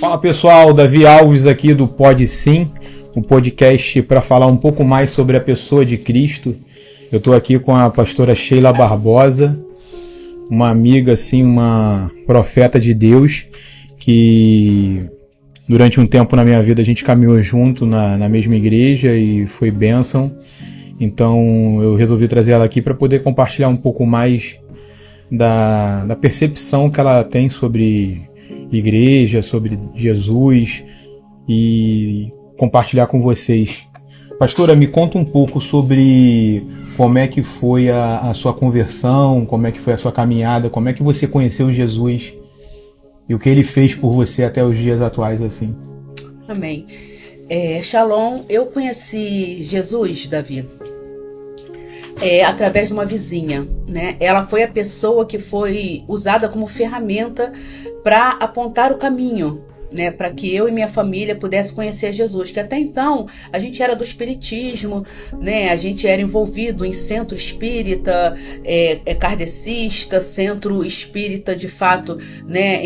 Fala pessoal, Davi Alves aqui do Pode Sim, um podcast para falar um pouco mais sobre a pessoa de Cristo. Eu estou aqui com a pastora Sheila Barbosa, uma amiga, assim, uma profeta de Deus, que durante um tempo na minha vida a gente caminhou junto na mesma igreja e foi bênção. Então eu resolvi trazer ela aqui para poder compartilhar um pouco mais da percepção que ela tem sobre igreja, sobre Jesus e compartilhar com vocês. Pastora, me conta um pouco sobre como é que foi a sua conversão, como é que foi a sua caminhada, como é que você conheceu Jesus e o que ele fez por você até os dias atuais, assim. Amém. Shalom, eu conheci Jesus, Davi, através de uma vizinha, né? Ela foi a pessoa que foi usada como ferramenta para apontar o caminho, né, para que eu e minha família pudesse conhecer Jesus, que até então a gente era do espiritismo, né, a gente era envolvido em centro espírita, kardecista, centro espírita de fato, né,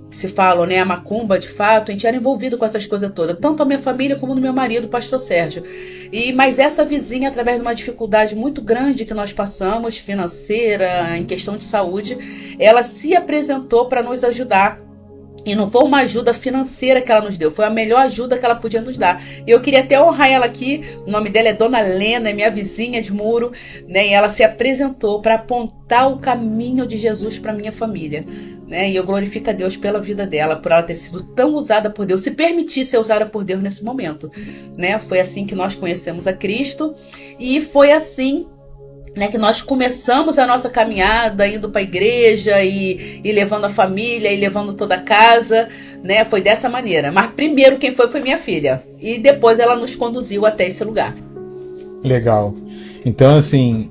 se falam, né, a macumba de fato, a gente era envolvido com essas coisas todas, tanto a minha família como no meu marido, o pastor Sérgio. Mas essa vizinha, através de uma dificuldade muito grande que nós passamos, financeira, em questão de saúde, ela se apresentou para nos ajudar. E não foi uma ajuda financeira que ela nos deu, foi a melhor ajuda que ela podia nos dar. E eu queria até honrar ela aqui, o nome dela é Dona Lena, é minha vizinha de muro, né? E ela se apresentou para apontar o caminho de Jesus para minha família, né? E eu glorifico a Deus pela vida dela, por ela ter sido tão usada por Deus, se permitir ser usada por Deus nesse momento, né? Foi assim que nós conhecemos a Cristo e foi assim, né, que nós começamos a nossa caminhada indo para a igreja e levando a família e levando toda a casa, né? Foi dessa maneira. Mas primeiro quem foi minha filha. E depois ela nos conduziu até esse lugar. Legal. Então, assim,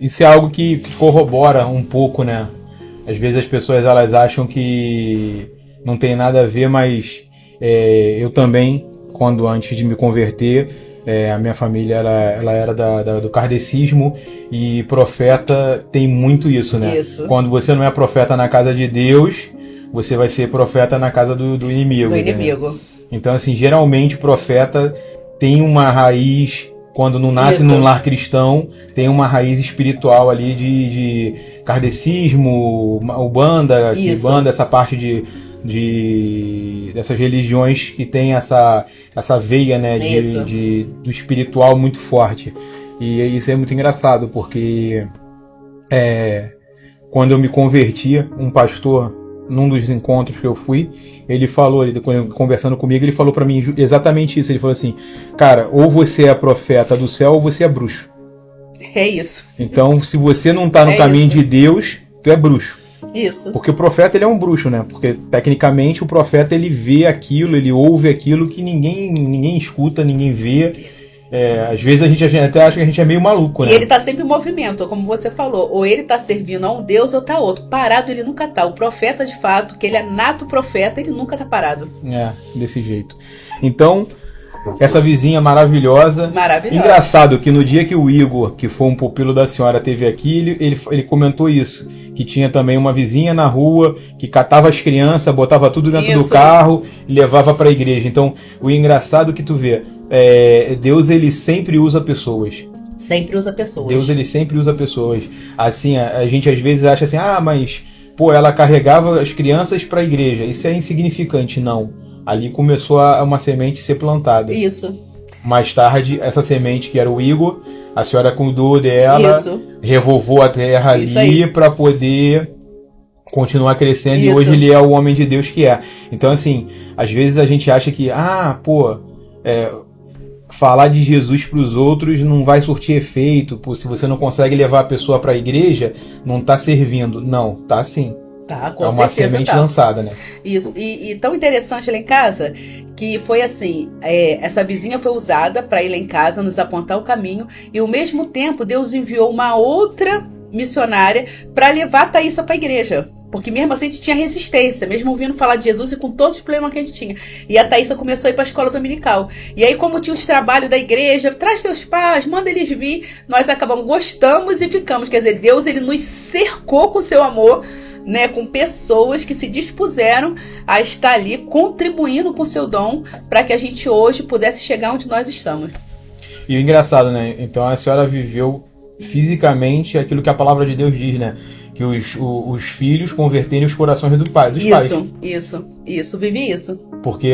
isso é algo que corrobora um pouco, né? Às vezes as pessoas elas acham que não tem nada a ver, mas eu também, antes de me converter, a minha família ela era do kardecismo, e profeta tem muito isso, né? Isso. Quando você não é profeta na casa de Deus, você vai ser profeta na casa do inimigo. Do inimigo. Né? Então, assim, geralmente profeta tem uma raiz, quando não nasce num lar cristão, tem uma raiz espiritual ali de kardecismo, Umbanda, Kibanda, essa parte dessas religiões que tem essa veia, né, do espiritual muito forte. E isso é muito engraçado, porque quando eu me converti, um pastor, num dos encontros que eu fui, ele falou, conversando comigo, ele falou para mim exatamente isso. Ele falou assim: cara, ou você é profeta do céu ou você é bruxo. É isso. Então, se você não está no caminho de Deus, tu é bruxo. Isso. Porque o profeta ele é um bruxo, né? Porque tecnicamente o profeta ele vê aquilo, ele ouve aquilo que ninguém escuta, ninguém vê. Às vezes a gente até acha que a gente é meio maluco, né? E ele tá sempre em movimento, como você falou. Ou ele tá servindo a um Deus ou tá outro. Parado ele nunca tá. O profeta, de fato, que ele é nato profeta, ele nunca tá parado. Desse jeito. Então, essa vizinha maravilhosa. Engraçado que no dia que o Igor, que foi um pupilo da senhora, esteve aqui, ele comentou isso. Que tinha também uma vizinha na rua que catava as crianças, botava tudo dentro do carro e levava para a igreja. Então, o engraçado que tu vê, Deus ele sempre usa pessoas. Sempre usa pessoas. Deus ele sempre usa pessoas. Assim, a gente às vezes acha assim, mas ela carregava as crianças para a igreja. Isso é insignificante. Não. Ali começou uma semente ser plantada. Isso. Mais tarde, essa semente que era o Igor, a senhora cuidou dela, revolvou a terra ali para poder continuar crescendo. E hoje ele é o homem de Deus que é. Então, assim, às vezes a gente acha que, falar de Jesus para os outros não vai surtir efeito. Se você não consegue levar a pessoa para a igreja, não está servindo. Não, tá sim. Tá, com é uma certeza, semente lançada, né? Isso, e tão interessante lá em casa, que foi assim, essa vizinha foi usada para ir lá em casa, nos apontar o caminho, e ao mesmo tempo Deus enviou uma outra missionária para levar a Thaísa para a igreja. Porque mesmo assim a gente tinha resistência, mesmo ouvindo falar de Jesus e com todos os problemas que a gente tinha. E a Thaísa começou a ir para a escola dominical. E aí, como tinha os trabalhos da igreja, traz teus pais, manda eles vir, nós acabamos, gostamos e ficamos. Quer dizer, Deus ele nos cercou com seu amor, né, com pessoas que se dispuseram a estar ali contribuindo com o seu dom para que a gente hoje pudesse chegar onde nós estamos. E o engraçado, né? Então a senhora viveu fisicamente aquilo que a palavra de Deus diz, né? Que os filhos converterem os corações dos pais. Isso, vivi isso. Porque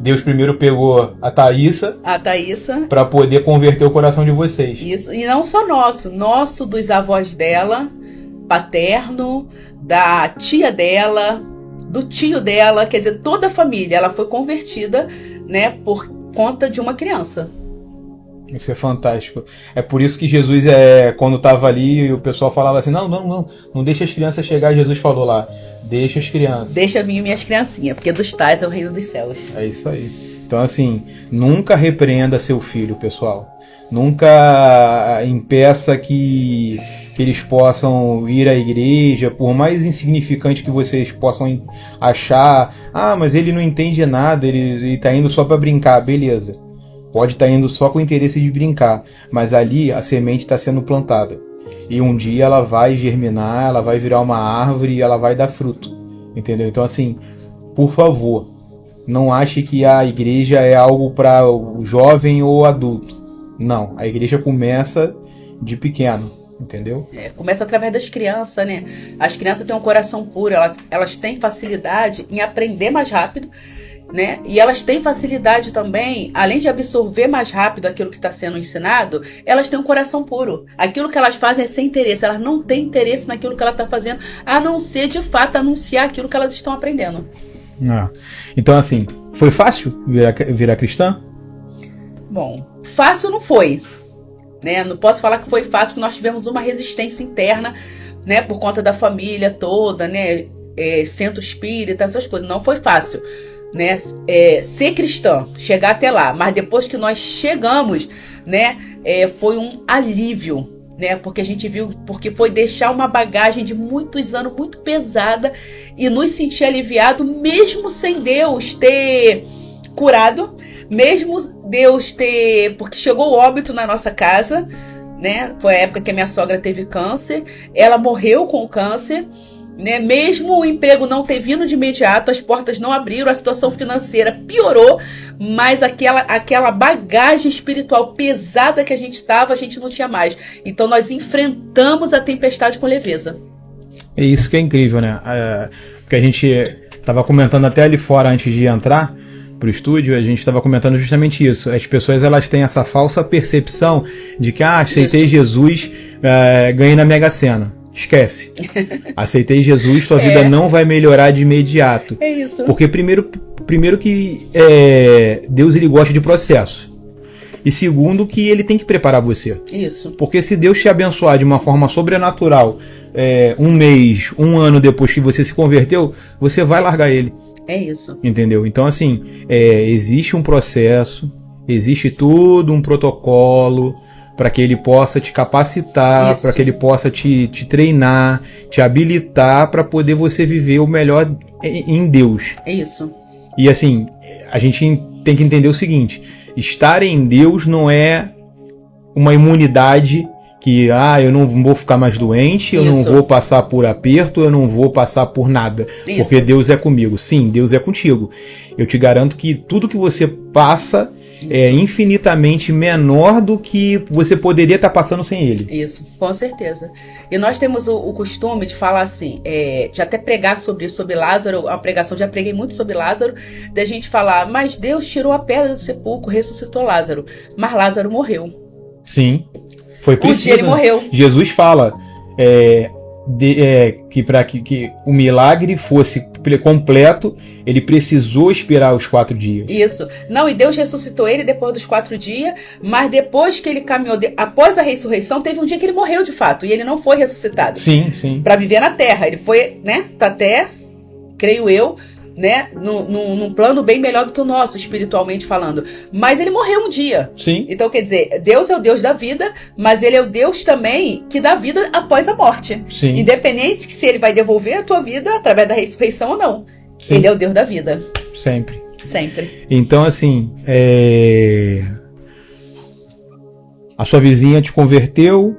Deus primeiro pegou a Thaísa para poder converter o coração de vocês. Isso, e não só nosso dos avós dela, paterno, da tia dela, do tio dela, quer dizer, toda a família, ela foi convertida, né, por conta de uma criança. Isso é fantástico. É por isso que Jesus, quando estava ali, o pessoal falava assim, não deixa as crianças chegar. Jesus falou lá, deixa as crianças. Deixa vir minhas criancinhas, porque dos tais é o reino dos céus. É isso aí. Então, assim, nunca repreenda seu filho, pessoal. Nunca impeça que eles possam ir à igreja, por mais insignificante que vocês possam achar. Mas ele não entende nada, ele está indo só para brincar. Beleza. Pode estar indo só com o interesse de brincar, mas ali a semente está sendo plantada. E um dia ela vai germinar, ela vai virar uma árvore e ela vai dar fruto. Entendeu? Então, assim, por favor, não ache que a igreja é algo para o jovem ou adulto. Não, a igreja começa de pequeno, entendeu? Começa através das crianças, né? As crianças têm um coração puro, elas têm facilidade em aprender mais rápido, né? E elas têm facilidade também, além de absorver mais rápido aquilo que está sendo ensinado, elas têm um coração puro. Aquilo que elas fazem é sem interesse, elas não têm interesse naquilo que ela está fazendo, a não ser de fato anunciar aquilo que elas estão aprendendo. Então, assim, foi fácil virar cristã? Bom, fácil não foi, né? Não posso falar que foi fácil, porque nós tivemos uma resistência interna, né? Por conta da família toda, né? Centro espírita, essas coisas. Não foi fácil, né? Ser cristã, chegar até lá. Mas depois que nós chegamos, né? Foi um alívio, né? Porque a gente viu, porque foi deixar uma bagagem de muitos anos muito pesada e nos sentir aliviado, mesmo sem Deus ter curado, mesmo Deus ter, porque chegou o óbito na nossa casa, né? Foi a época que a minha sogra teve câncer, ela morreu com o câncer, né? Mesmo o emprego não ter vindo de imediato, as portas não abriram, a situação financeira piorou, mas aquela bagagem espiritual pesada que a gente estava, a gente não tinha mais. Então nós enfrentamos a tempestade com leveza. É isso que é incrível, né? Porque a gente estava comentando até ali fora antes de entrar pro estúdio, a gente estava comentando justamente isso. As pessoas, elas têm essa falsa percepção de que aceitei Jesus, ganhei na Mega Sena. Esquece. Aceitei Jesus, sua vida não vai melhorar de imediato. É isso. Porque primeiro que Deus, ele gosta de processo. E segundo, que ele tem que preparar você. Isso. Porque se Deus te abençoar de uma forma sobrenatural, um mês, um ano depois que você se converteu, você vai largar ele. É isso. Entendeu? Então, assim, existe um processo, existe todo um protocolo para que ele possa te capacitar, para que ele possa te treinar, te habilitar para poder você viver o melhor em Deus. É isso. E assim, a gente tem que entender o seguinte: estar em Deus não é uma imunidade que eu não vou ficar mais doente, eu não vou passar por aperto, eu não vou passar por nada, porque Deus é comigo. Sim, Deus é contigo. Eu te garanto que tudo que você passa é infinitamente menor do que você poderia estar passando sem ele. Isso, com certeza. E nós temos o costume de falar assim, de até pregar sobre Lázaro, a pregação, já preguei muito sobre Lázaro, da gente falar, mas Deus tirou a pedra do sepulcro, ressuscitou Lázaro, mas Lázaro morreu. Sim, foi preciso. Um dia ele morreu. Jesus fala que para que o milagre fosse completo, ele precisou esperar os 4 dias. Isso. Não, e Deus ressuscitou ele depois dos 4 dias, mas depois que ele caminhou, após a ressurreição, teve um dia que ele morreu de fato, e ele não foi ressuscitado. Sim, sim. Para viver na terra. Ele foi, né, tá até, creio eu, né, num plano bem melhor do que o nosso, espiritualmente falando. Mas ele morreu um dia. Sim. Então, quer dizer, Deus é o Deus da vida, mas ele é o Deus também que dá vida após a morte. Sim. Independente se ele vai devolver a tua vida através da ressurreição ou não. Sim. Ele é o Deus da vida. Sempre. Sempre. Então, assim, a sua vizinha te converteu,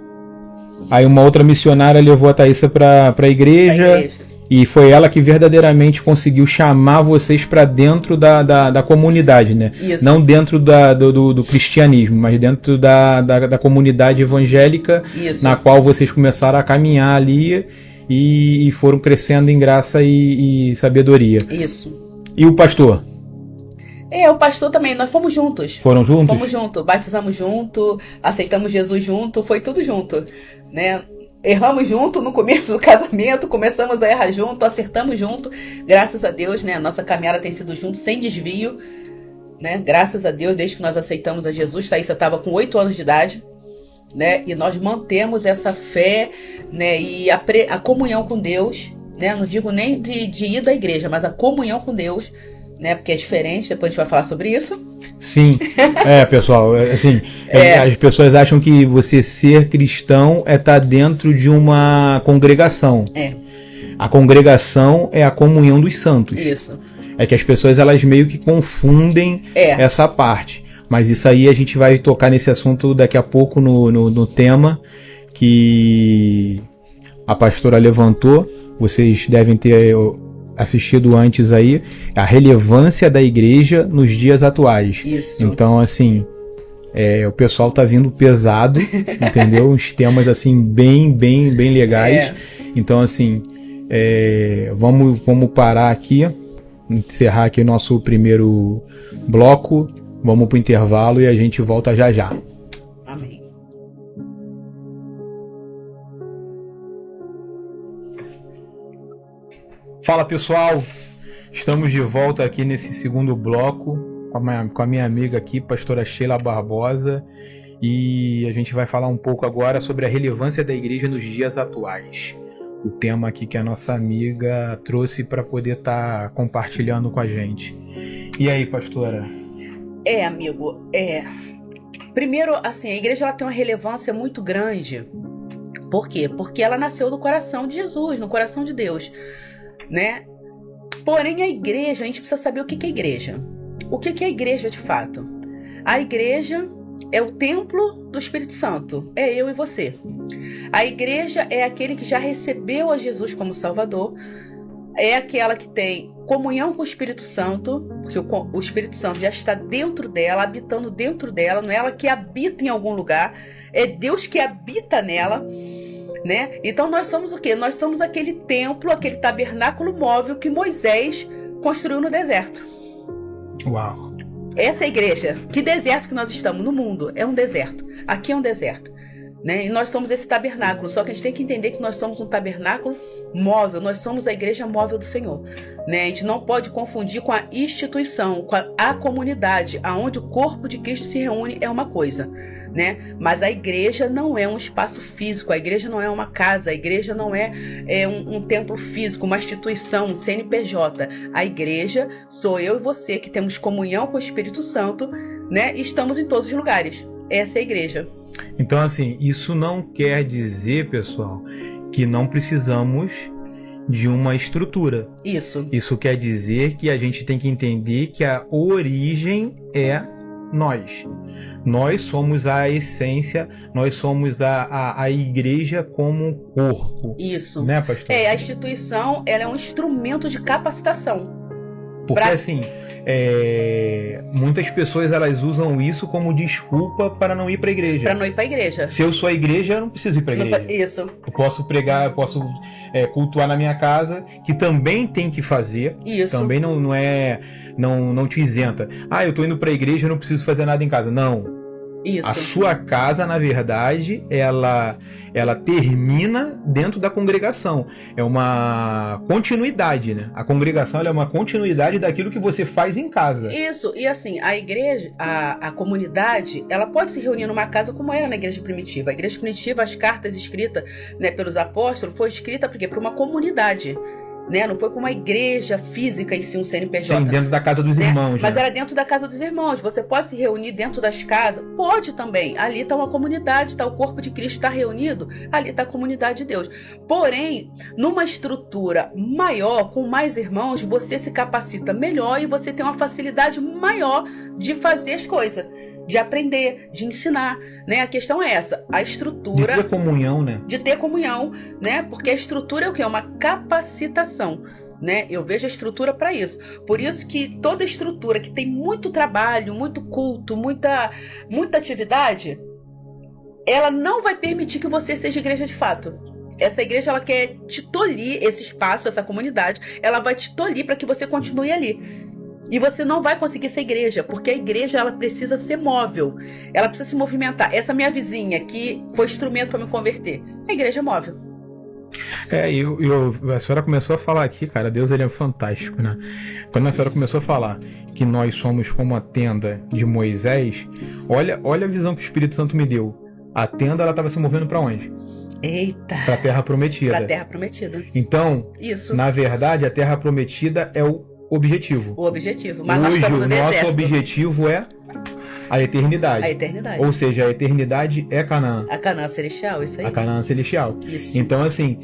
aí uma outra missionária levou a Thaísa para a igreja. E foi ela que verdadeiramente conseguiu chamar vocês para dentro da comunidade, né? Isso. Não dentro do cristianismo, mas dentro da comunidade evangélica, Isso. na qual vocês começaram a caminhar ali e foram crescendo em graça e sabedoria. Isso. E o pastor? O pastor também, nós fomos juntos. Foram juntos? Fomos juntos, batizamos junto, aceitamos Jesus junto, foi tudo junto, né? Erramos junto no começo do casamento, começamos a errar junto, acertamos junto. Graças a Deus, né? A nossa caminhada tem sido junto, sem desvio, né? Graças a Deus, desde que nós aceitamos a Jesus, Thaísa estava com 8 anos de idade, né? E nós mantemos essa fé, né? E a comunhão com Deus, né? Não digo nem de ir da igreja, mas a comunhão com Deus, né? Porque é diferente, depois a gente vai falar sobre isso. Sim, pessoal, assim, as pessoas acham que você ser cristão é estar dentro de uma congregação. A congregação é a comunhão dos santos. Isso. É que as pessoas, elas meio que confundem essa parte. Mas isso aí a gente vai tocar nesse assunto daqui a pouco no tema que a pastora levantou. Vocês devem ter assistido antes aí, a relevância da igreja nos dias atuais. Isso. Então, assim, o pessoal tá vindo pesado, entendeu? Uns temas, assim, bem legais. Então, assim, vamos parar aqui, encerrar aqui o nosso primeiro bloco, vamos pro intervalo e a gente volta já já. Amém. Fala, pessoal, estamos de volta aqui nesse segundo bloco com a minha amiga aqui, pastora Sheila Barbosa, e a gente vai falar um pouco agora sobre a relevância da igreja nos dias atuais. O tema aqui que a nossa amiga trouxe para poder estar compartilhando com a gente. E aí, pastora? Amigo, primeiro, assim, a igreja ela tem uma relevância muito grande. Por quê? Porque ela nasceu do coração de Jesus, no coração de Deus, né? Porém, a igreja, a gente precisa saber o que é igreja. O que é igreja de fato? A igreja é o templo do Espírito Santo, é eu e você. A igreja é aquele que já recebeu a Jesus como Salvador, é aquela que tem comunhão com o Espírito Santo, porque o Espírito Santo já está dentro dela, habitando dentro dela, não é ela que habita em algum lugar, é Deus que habita nela, né? Então nós somos o quê? Nós somos aquele templo, aquele tabernáculo móvel que Moisés construiu no deserto. Uau! Essa é a igreja. Que deserto que nós estamos? No mundo é um deserto. Aqui é um deserto, né? E nós somos esse tabernáculo. Só que a gente tem que entender que nós somos um tabernáculo móvel. Nós somos a igreja móvel do Senhor, né? A gente não pode confundir com a instituição, com a comunidade, aonde o corpo de Cristo se reúne é uma coisa, né? Mas a igreja não é um espaço físico, a igreja não é uma casa, a igreja não é um templo físico, uma instituição, um CNPJ. A igreja sou eu e você que temos comunhão com o Espírito Santo, né? E estamos em todos os lugares. Essa é a igreja. Então, assim, isso não quer dizer, pessoal, que não precisamos de uma estrutura. Isso quer dizer que a gente tem que entender que a origem é nós. Nós somos a essência, nós somos a igreja como um corpo. Isso. Né, pastor? A instituição, ela é um instrumento de capacitação. Porque assim, muitas pessoas elas usam isso como desculpa para não ir para a igreja. Para não ir para a igreja. Se eu sou a igreja, eu não preciso ir para a igreja. Isso. Eu posso pregar, eu posso cultuar na minha casa, que também tem que fazer. Isso. Também não te isenta. Eu tô indo para a igreja, eu não preciso fazer nada em casa. Não. Isso. A sua casa, na verdade, ela termina dentro da congregação. É uma continuidade, né? A congregação ela é uma continuidade daquilo que você faz em casa. Isso. E assim, a igreja, a comunidade, ela pode se reunir numa casa como era na igreja primitiva. A igreja primitiva, as cartas escritas, né, pelos apóstolos, foi escrita para uma comunidade. Né? Não foi para uma igreja física em si, um CNPJ. Sim, dentro da casa dos irmãos. Mas né? era dentro da casa dos irmãos. Você pode se reunir dentro das casas? Pode também. Ali está uma comunidade, está o corpo de Cristo, está reunido. Ali está a comunidade de Deus. Porém, numa estrutura maior, com mais irmãos, você se capacita melhor e você tem uma facilidade maior de fazer as coisas, de aprender, de ensinar, né? A questão é essa, a estrutura... De ter comunhão, né? De ter comunhão, né? Porque a estrutura é o quê? É uma capacitação, né? Eu vejo a estrutura para isso. Por isso que toda estrutura que tem muito trabalho, muito culto, muita atividade, ela não vai permitir que você seja igreja de fato. Essa igreja, ela quer te tolir esse espaço, essa comunidade, ela vai te tolir para que você continue ali. E você não vai conseguir ser igreja, porque a igreja, ela precisa ser móvel, ela precisa se movimentar. Essa minha vizinha que foi instrumento para me converter, a igreja é móvel. A senhora começou a falar aqui, cara, Deus, ele é fantástico, né? Quando a senhora começou a falar que nós somos como a tenda de Moisés, olha a visão que o Espírito Santo me deu. A tenda, ela estava se movendo para onde? Eita! Para a Terra Prometida. Para a Terra Prometida. Então, isso. Na verdade, a Terra Prometida é o objetivo. O objetivo. Mas hoje, nós o nosso objetivo é a eternidade. A eternidade. Ou seja, a eternidade é Canaã. A Canaã Celestial, isso aí. A Canaã Celestial. Isso. Então, assim,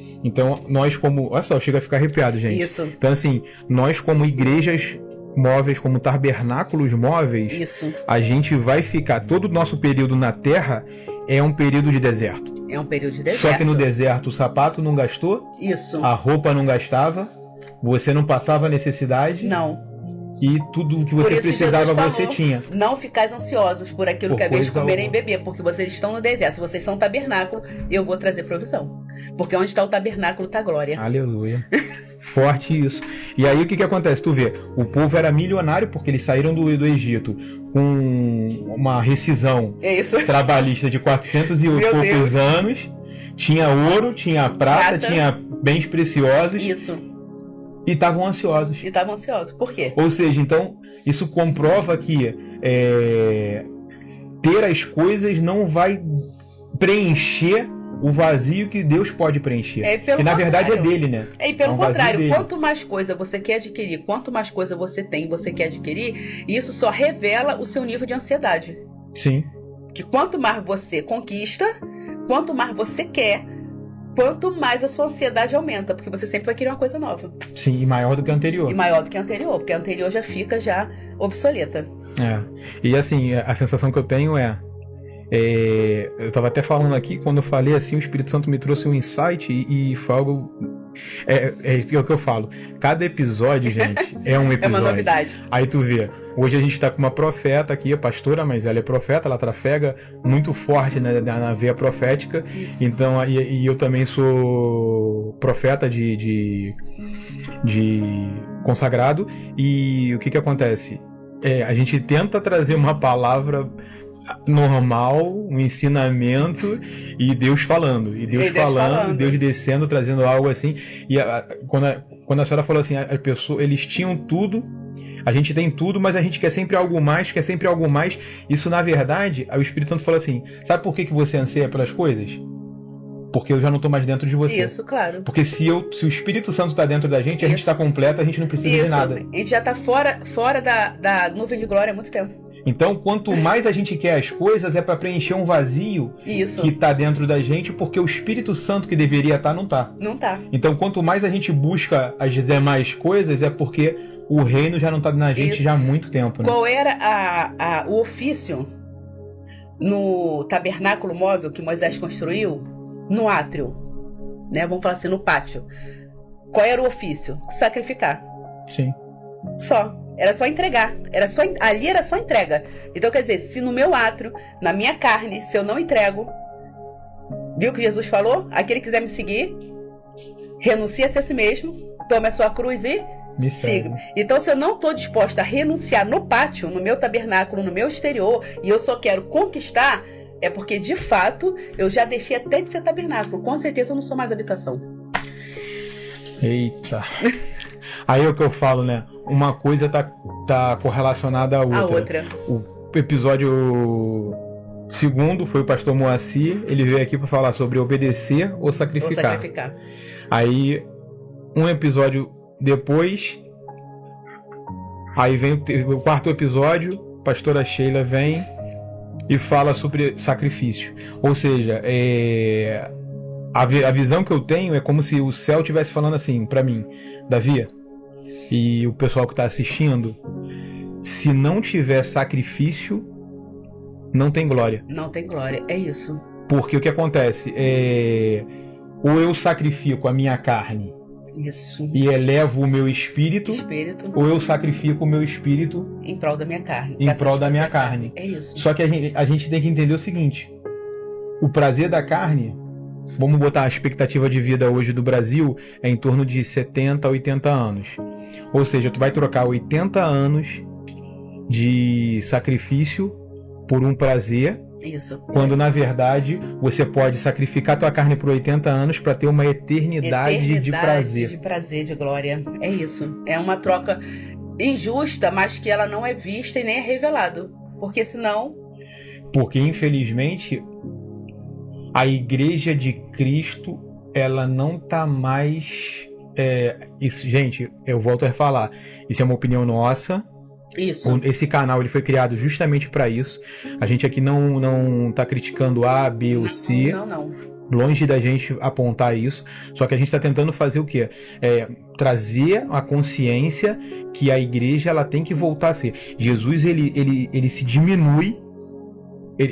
nós como... Olha só, chega a ficar arrepiado, gente. Isso. Então, assim, nós como igrejas móveis, como tabernáculos móveis, isso, a gente vai ficar... Todo o nosso período na Terra é um período de deserto. É um período de deserto. Só que no deserto o sapato não gastou. Isso. A roupa não gastava. Você não passava necessidade. Não. E tudo que você precisava você tinha. Não ficais ansiosos por aquilo que haveis de comer e beber, porque vocês estão no deserto. Se vocês são um tabernáculo, eu vou trazer provisão. Porque onde está o tabernáculo está a glória. Aleluia. Forte isso. E aí o que acontece? Tu vê, o povo era milionário porque eles saíram do Egito com uma rescisão trabalhista de 400 e poucos anos. Tinha ouro, tinha prata, tinha bens preciosos. Isso. E estavam ansiosos. Por quê? Ou seja, então, isso comprova que ter as coisas não vai preencher o vazio que Deus pode preencher. Que na verdade é dele, né? E pelo contrário, quanto mais coisa você quer adquirir, quanto mais coisa você tem, você quer adquirir, isso só revela o seu nível de ansiedade. Sim. Que quanto mais você conquista, quanto mais você quer, quanto mais a sua ansiedade aumenta, porque você sempre vai querer uma coisa nova. Sim, e maior do que a anterior. E maior do que a anterior, porque a anterior já fica obsoleta. E assim, a sensação que eu tenho eu estava até falando aqui, quando eu falei assim, o Espírito Santo me trouxe um insight e foi algo... É o que eu falo. Cada episódio, gente, é um episódio. É uma novidade. Aí tu vê, hoje a gente está com uma profeta aqui, a pastora, mas ela é profeta, ela trafega muito forte na veia profética. Isso. Então, e eu também sou profeta de consagrado. E o que acontece? A gente tenta trazer uma palavra normal, um ensinamento, e Deus falando, e Deus descendo, trazendo algo assim. E quando a senhora falou assim, as pessoas, eles tinham tudo, a gente tem tudo, mas a gente quer sempre algo mais, Isso, na verdade, o Espírito Santo falou assim, sabe por que você anseia pelas coisas? Porque eu já não estou mais dentro de você. Isso, claro. Porque se o Espírito Santo está dentro da gente, a gente está completo, a gente não precisa de nada. A gente já está fora da nuvem de glória há muito tempo. Então, quanto mais a gente quer as coisas, é para preencher um vazio que está dentro da gente, porque o Espírito Santo que deveria estar, não está. Não está. Então, quanto mais a gente busca as demais coisas, é porque o reino já não está na gente já há muito tempo. Né? Qual era o ofício no tabernáculo móvel que Moisés construiu? No átrio, né? Vamos falar assim, no pátio. Qual era o ofício? Sacrificar. Sim. Era só entregar. Ali era só entrega. Então, quer dizer, se no meu átrio, na minha carne, se eu não entrego, viu o que Jesus falou? Aquele que quiser me seguir, renuncia-se a si mesmo, tome a sua cruz e me siga. Então, se eu não estou disposta a renunciar no pátio, no meu tabernáculo, no meu exterior, e eu só quero conquistar, é porque, de fato, eu já deixei até de ser tabernáculo. Com certeza eu não sou mais habitação. Eita. Aí é o que eu falo, né? Uma coisa tá correlacionada à outra. O episódio segundo foi o pastor Moacir. Ele veio aqui para falar sobre obedecer ou sacrificar. Aí, um episódio depois, aí vem o quarto episódio, a pastora Sheila vem e fala sobre sacrifício. Ou seja, a visão que eu tenho é como se o céu estivesse falando assim para mim, Davi, e o pessoal que está assistindo, se não tiver sacrifício, não tem glória. Não tem glória, é isso. Porque o que acontece? Ou eu sacrifico a minha carne, isso, e elevo o meu espírito, ou eu sacrifico o meu espírito em prol da minha carne. Em prol da minha carne. É isso. Só que a gente tem que entender o seguinte: o prazer da carne, vamos botar a expectativa de vida hoje do Brasil, é em torno de 70 a 80 anos. Ou seja, tu vai trocar 80 anos de sacrifício por um prazer. Isso. Quando na verdade você pode sacrificar tua carne por 80 anos para ter uma eternidade de prazer. De prazer, de glória. É isso. É uma troca injusta, mas que ela não é vista e nem é revelado. Porque senão... Porque infelizmente a Igreja de Cristo, ela não tá mais... isso, gente, eu volto a falar. Isso é uma opinião nossa. Isso. Esse canal ele foi criado justamente para isso. A gente aqui não tá criticando A, B ou C. Não. Longe da gente apontar isso. Só que a gente está tentando fazer o quê? Trazer a consciência que a igreja ela tem que voltar a ser. Jesus ele se diminui.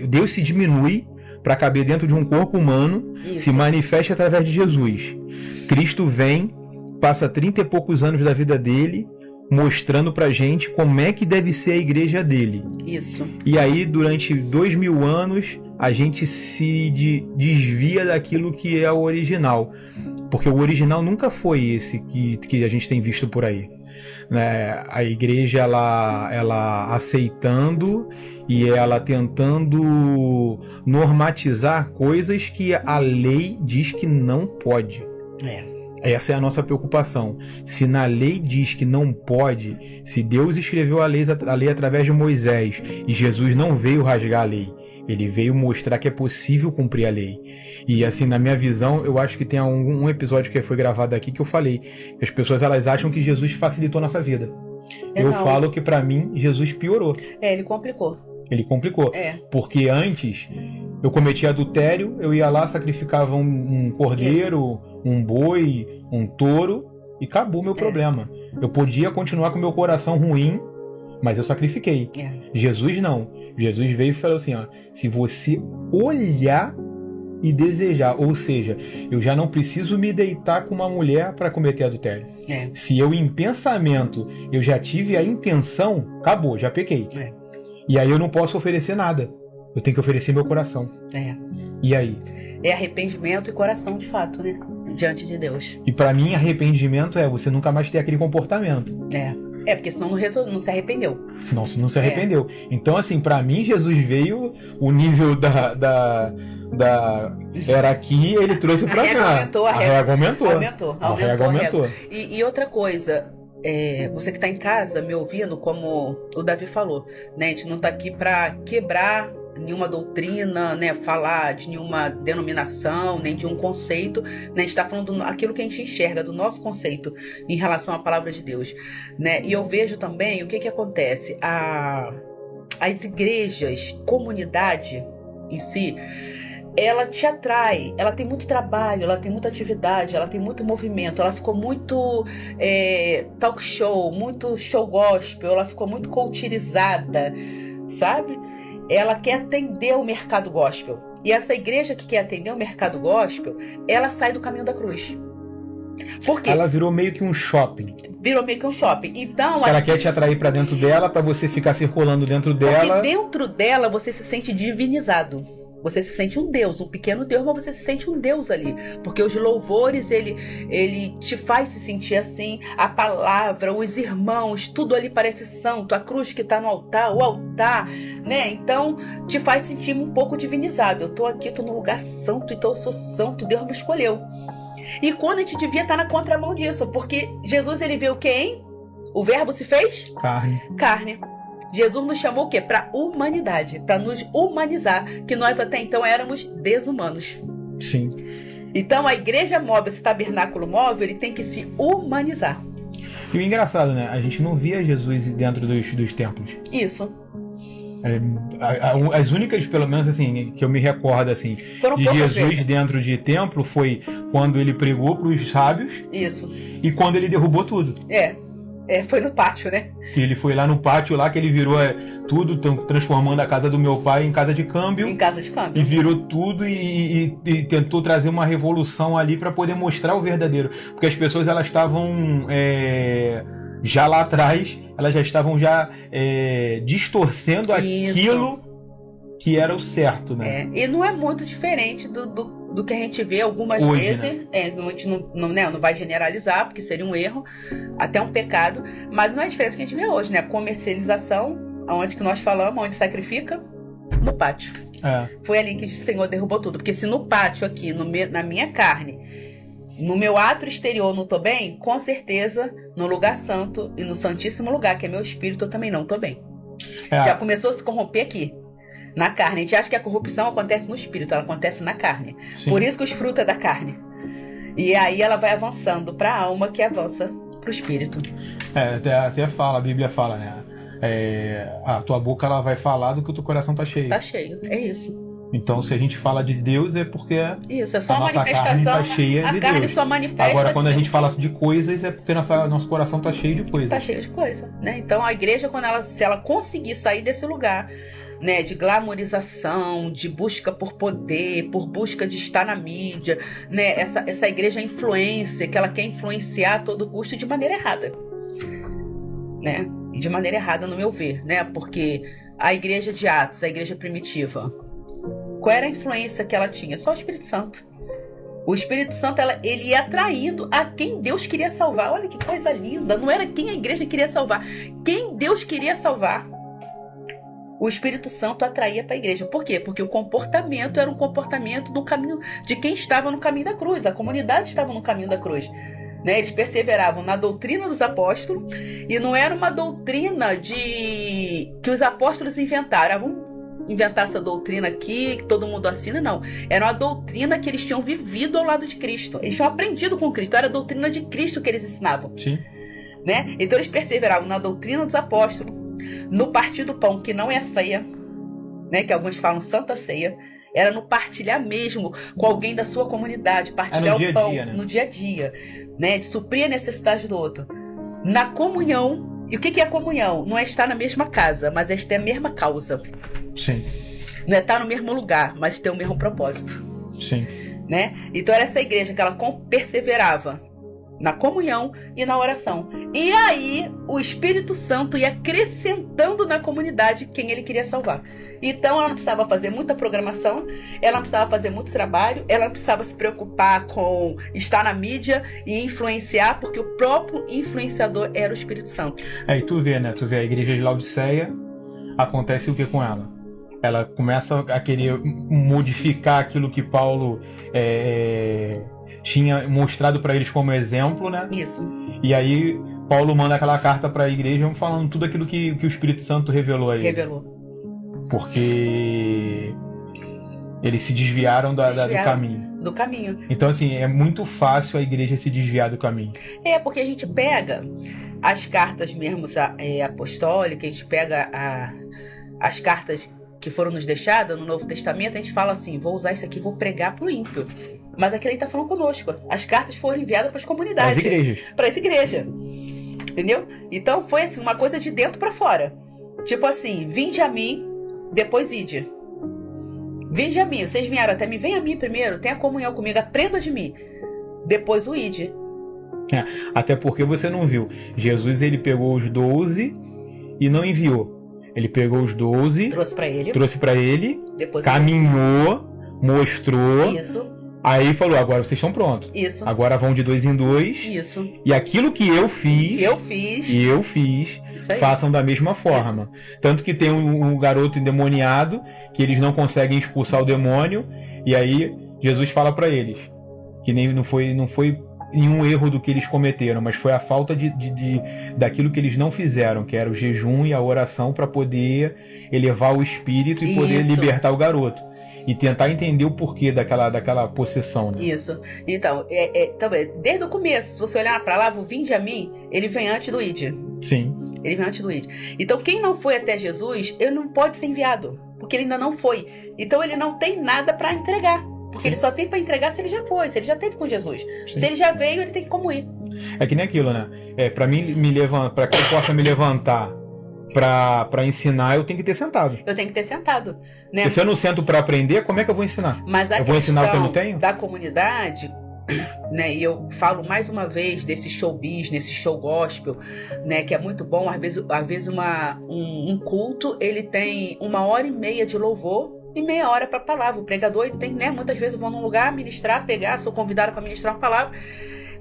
Deus se diminui para caber dentro de um corpo humano. Isso. Se manifesta através de Jesus. Cristo vem, passa 30 e poucos anos da vida dele, mostrando pra gente como é que deve ser a igreja dele. Isso. E aí, durante 2000 anos, a gente se desvia daquilo que é o original. Porque o original nunca foi esse que a gente tem visto por aí. A igreja, ela aceitando e ela tentando normatizar coisas que a lei diz que não pode. Essa é a nossa preocupação. Se na lei diz que não pode, se Deus escreveu a lei através de Moisés e Jesus não veio rasgar a lei, ele veio mostrar que é possível cumprir a lei. E assim, na minha visão, eu acho que tem um episódio que foi gravado aqui que eu falei que as pessoas elas acham que Jesus facilitou nossa vida. Eu falo que pra mim Jesus piorou. Ele complicou. Ele complicou. Porque antes eu cometia adultério, eu ia lá, sacrificava um cordeiro, um boi, um touro e acabou o meu problema. Eu podia continuar com o meu coração ruim, mas eu sacrifiquei. Jesus não. Jesus veio e falou assim, se você olhar e desejar, ou seja, eu já não preciso me deitar com uma mulher para cometer adultério. Se eu em pensamento eu já tive a intenção, acabou, já pequei. E aí eu não posso oferecer nada. Eu tenho que oferecer meu coração. E aí? É arrependimento e coração de fato, né? Diante de Deus. E pra mim arrependimento é você nunca mais ter aquele comportamento. Porque senão não se arrependeu. Senão você não se arrependeu. Então assim, pra mim Jesus veio, o nível da era aqui, ele trouxe pra cá. A régua aumentou. E outra coisa, você que está em casa me ouvindo, como o Davi falou, né? A gente não está aqui para quebrar nenhuma doutrina, né? Falar de nenhuma denominação, nem de um conceito, né? A gente está falando aquilo que a gente enxerga do nosso conceito em relação à palavra de Deus, né? E eu vejo também o que acontece, as igrejas, comunidade em si, ela te atrai, ela tem muito trabalho, ela tem muita atividade, ela tem muito movimento, ela ficou muito talk show, muito show gospel, ela ficou muito culturizada, sabe? Ela quer atender o mercado gospel. E essa igreja que quer atender o mercado gospel, ela sai do caminho da cruz. Por quê? Ela virou meio que um shopping. Então, ela quer te atrair para dentro dela, para você ficar circulando dentro dela. Porque dentro dela você se sente divinizado. Você se sente um Deus, um pequeno Deus, mas você se sente um Deus ali. Porque os louvores, ele te faz se sentir assim. A palavra, os irmãos, tudo ali parece santo. A cruz que está no altar, o altar, né? Então, te faz sentir um pouco divinizado. Eu estou aqui, estou no lugar santo, então eu sou santo, Deus me escolheu. E quando a gente devia estar na contramão disso, porque Jesus, ele veio o quê, hein? O verbo se fez? Carne. Jesus nos chamou o quê? Para humanidade, para nos humanizar, que nós até então éramos desumanos. Sim. Então a igreja móvel, esse tabernáculo móvel, ele tem que se humanizar. E o engraçado, né? A gente não via Jesus dentro dos templos. Isso. As únicas, pelo menos assim, que eu me recordo assim, foram de Jesus dentro de templo foi quando ele pregou para os sábios. Isso. E quando ele derrubou tudo. Foi no pátio, né? Que ele foi lá no pátio, lá que ele virou tudo, transformando a casa do meu pai em casa de câmbio. Em casa de câmbio. E virou tudo e tentou trazer uma revolução ali para poder mostrar o verdadeiro. Porque as pessoas, elas estavam já lá atrás, elas já estavam distorcendo aquilo que era o certo, né? E não é muito diferente do que a gente vê algumas hoje, vezes, né? A gente não vai generalizar, porque seria um erro, até um pecado, mas não é diferente do que a gente vê hoje, né? Comercialização, onde que nós falamos, onde sacrifica, no pátio. Foi ali que o Senhor derrubou tudo, porque se no pátio aqui, na minha carne, no meu ato exterior não tô bem, com certeza no lugar santo e no santíssimo lugar, que é meu espírito, eu também não tô bem. Já começou a se corromper aqui, na carne. A gente acha que a corrupção acontece no espírito, ela acontece na carne. Sim. Por isso que os frutos é da carne. E aí ela vai avançando para a alma, que avança para o espírito. Até fala, a Bíblia fala, né? A tua boca, ela vai falar do que o teu coração tá cheio. Tá cheio, é isso. Então, se a gente fala de Deus, é porque isso, é só a nossa carne tá cheia de Deus. A carne só manifesta. Agora, quando a gente fala de coisas, é porque nosso coração tá cheio de coisas. Tá cheio de coisa, né? Então, a igreja, se ela conseguir sair desse lugar, né, de glamorização, de busca por poder, por busca de estar na mídia, né, essa igreja influência, que ela quer influenciar a todo custo de maneira errada, né? De maneira errada, no meu ver, né? Porque a igreja de Atos, a igreja primitiva, qual era a influência que ela tinha? Só o Espírito Santo. O Espírito Santo, ele ia atraindo a quem Deus queria salvar. Olha que coisa linda. Não era quem a igreja queria salvar, quem Deus queria salvar. O Espírito Santo atraía para a igreja. Por quê? Porque o comportamento era um comportamento do caminho de quem estava no caminho da cruz. A comunidade estava no caminho da cruz, né? Eles perseveravam na doutrina dos apóstolos, e não era uma doutrina que os apóstolos inventaram. Vamos inventar essa doutrina aqui, que todo mundo assina, não. Era uma doutrina que eles tinham vivido ao lado de Cristo. Eles tinham aprendido com Cristo. Era a doutrina de Cristo que eles ensinavam. Sim. Né? Então eles perseveravam na doutrina dos apóstolos, no partir do pão, que não é ceia, né? Que alguns falam santa ceia. Era no partilhar mesmo com alguém da sua comunidade, partilhar o pão dia, né? No dia a dia, né? De suprir a necessidade do outro. Na comunhão. E o que é a comunhão? Não é estar na mesma casa, mas é ter a mesma causa. Sim. Não é estar no mesmo lugar, mas ter o mesmo propósito. Sim. Né? Então era essa igreja que ela perseverava na comunhão e na oração. E aí o Espírito Santo ia acrescentando na comunidade quem ele queria salvar. Então ela não precisava fazer muita programação, ela não precisava fazer muito trabalho, ela não precisava se preocupar com estar na mídia e influenciar, porque o próprio influenciador era o Espírito Santo. E tu vê, né? Tu vê a igreja de Laodiceia, acontece o que com ela? Ela começa a querer modificar aquilo que Paulo tinha mostrado para eles como exemplo, né? Isso. E aí Paulo manda aquela carta para a igreja falando tudo aquilo que o Espírito Santo revelou a ele. Revelou. Porque eles se desviaram do caminho. Do caminho. Então, assim, é muito fácil a igreja se desviar do caminho. Porque a gente pega as cartas mesmo apostólicas, a gente pega as cartas que foram nos deixadas no Novo Testamento, a gente fala assim, vou usar isso aqui, vou pregar pro ímpio. Mas aqui ele está falando conosco. As cartas foram enviadas para as comunidades. Para as igrejas. Para essa igreja. Entendeu? Então foi assim, uma coisa de dentro para fora. Tipo assim, vinde a mim, depois ide. Vinde a mim, vocês vieram até mim, vem a mim primeiro, tenha comunhão comigo, aprenda de mim. Depois o ide. Até porque você não viu. Jesus, ele pegou os 12 e não enviou. Ele pegou os 12, trouxe para ele, depois caminhou, mostrou. Isso. Aí falou, agora vocês estão prontos. Isso. Agora vão de 2 em 2. Isso. E aquilo que eu fiz, façam da mesma forma. Tanto que tem um garoto endemoniado, que eles não conseguem expulsar o demônio, e aí Jesus fala para eles que não foi nenhum erro do que eles cometeram, mas foi a falta daquilo que eles não fizeram, que era o jejum e a oração para poder elevar o espírito e poder libertar o garoto. E tentar entender o porquê daquela possessão, né? Isso. Então, desde o começo, se você olhar para lá, o vinde a mim, ele vem antes do id. Sim. Ele vem antes do id. Então, quem não foi até Jesus, ele não pode ser enviado, porque ele ainda não foi. Então, ele não tem nada para entregar. Porque ele só tem para entregar se ele já foi, se ele já esteve com Jesus. Sim. Se ele já veio, ele tem como ir. É que nem aquilo, né? Para mim para que eu possa me levantar para ensinar, eu tenho que ter sentado. Eu tenho que ter sentado, né? Porque se eu não sento para aprender, como é que eu vou ensinar? Mas a eu vou ensinar o que eu não questão tenho? da comunidade, né? E eu falo mais uma vez desse show business, esse show gospel, né? Que é muito bom. Às vezes um culto ele tem 1h30 de louvor e meia hora para palavra. O pregador ele tem, né? Muitas vezes eu vou num lugar ministrar, sou convidada para ministrar uma palavra.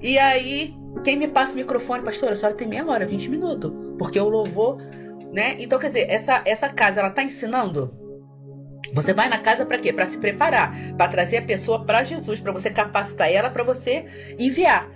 E aí, quem me passa o microfone, pastor, a senhora tem meia hora, 20 minutos. Porque o louvor, né? Então, quer dizer, essa casa, ela tá ensinando? Você vai na casa para quê? Para se preparar, para trazer a pessoa para Jesus, para você capacitar ela, para você enviar.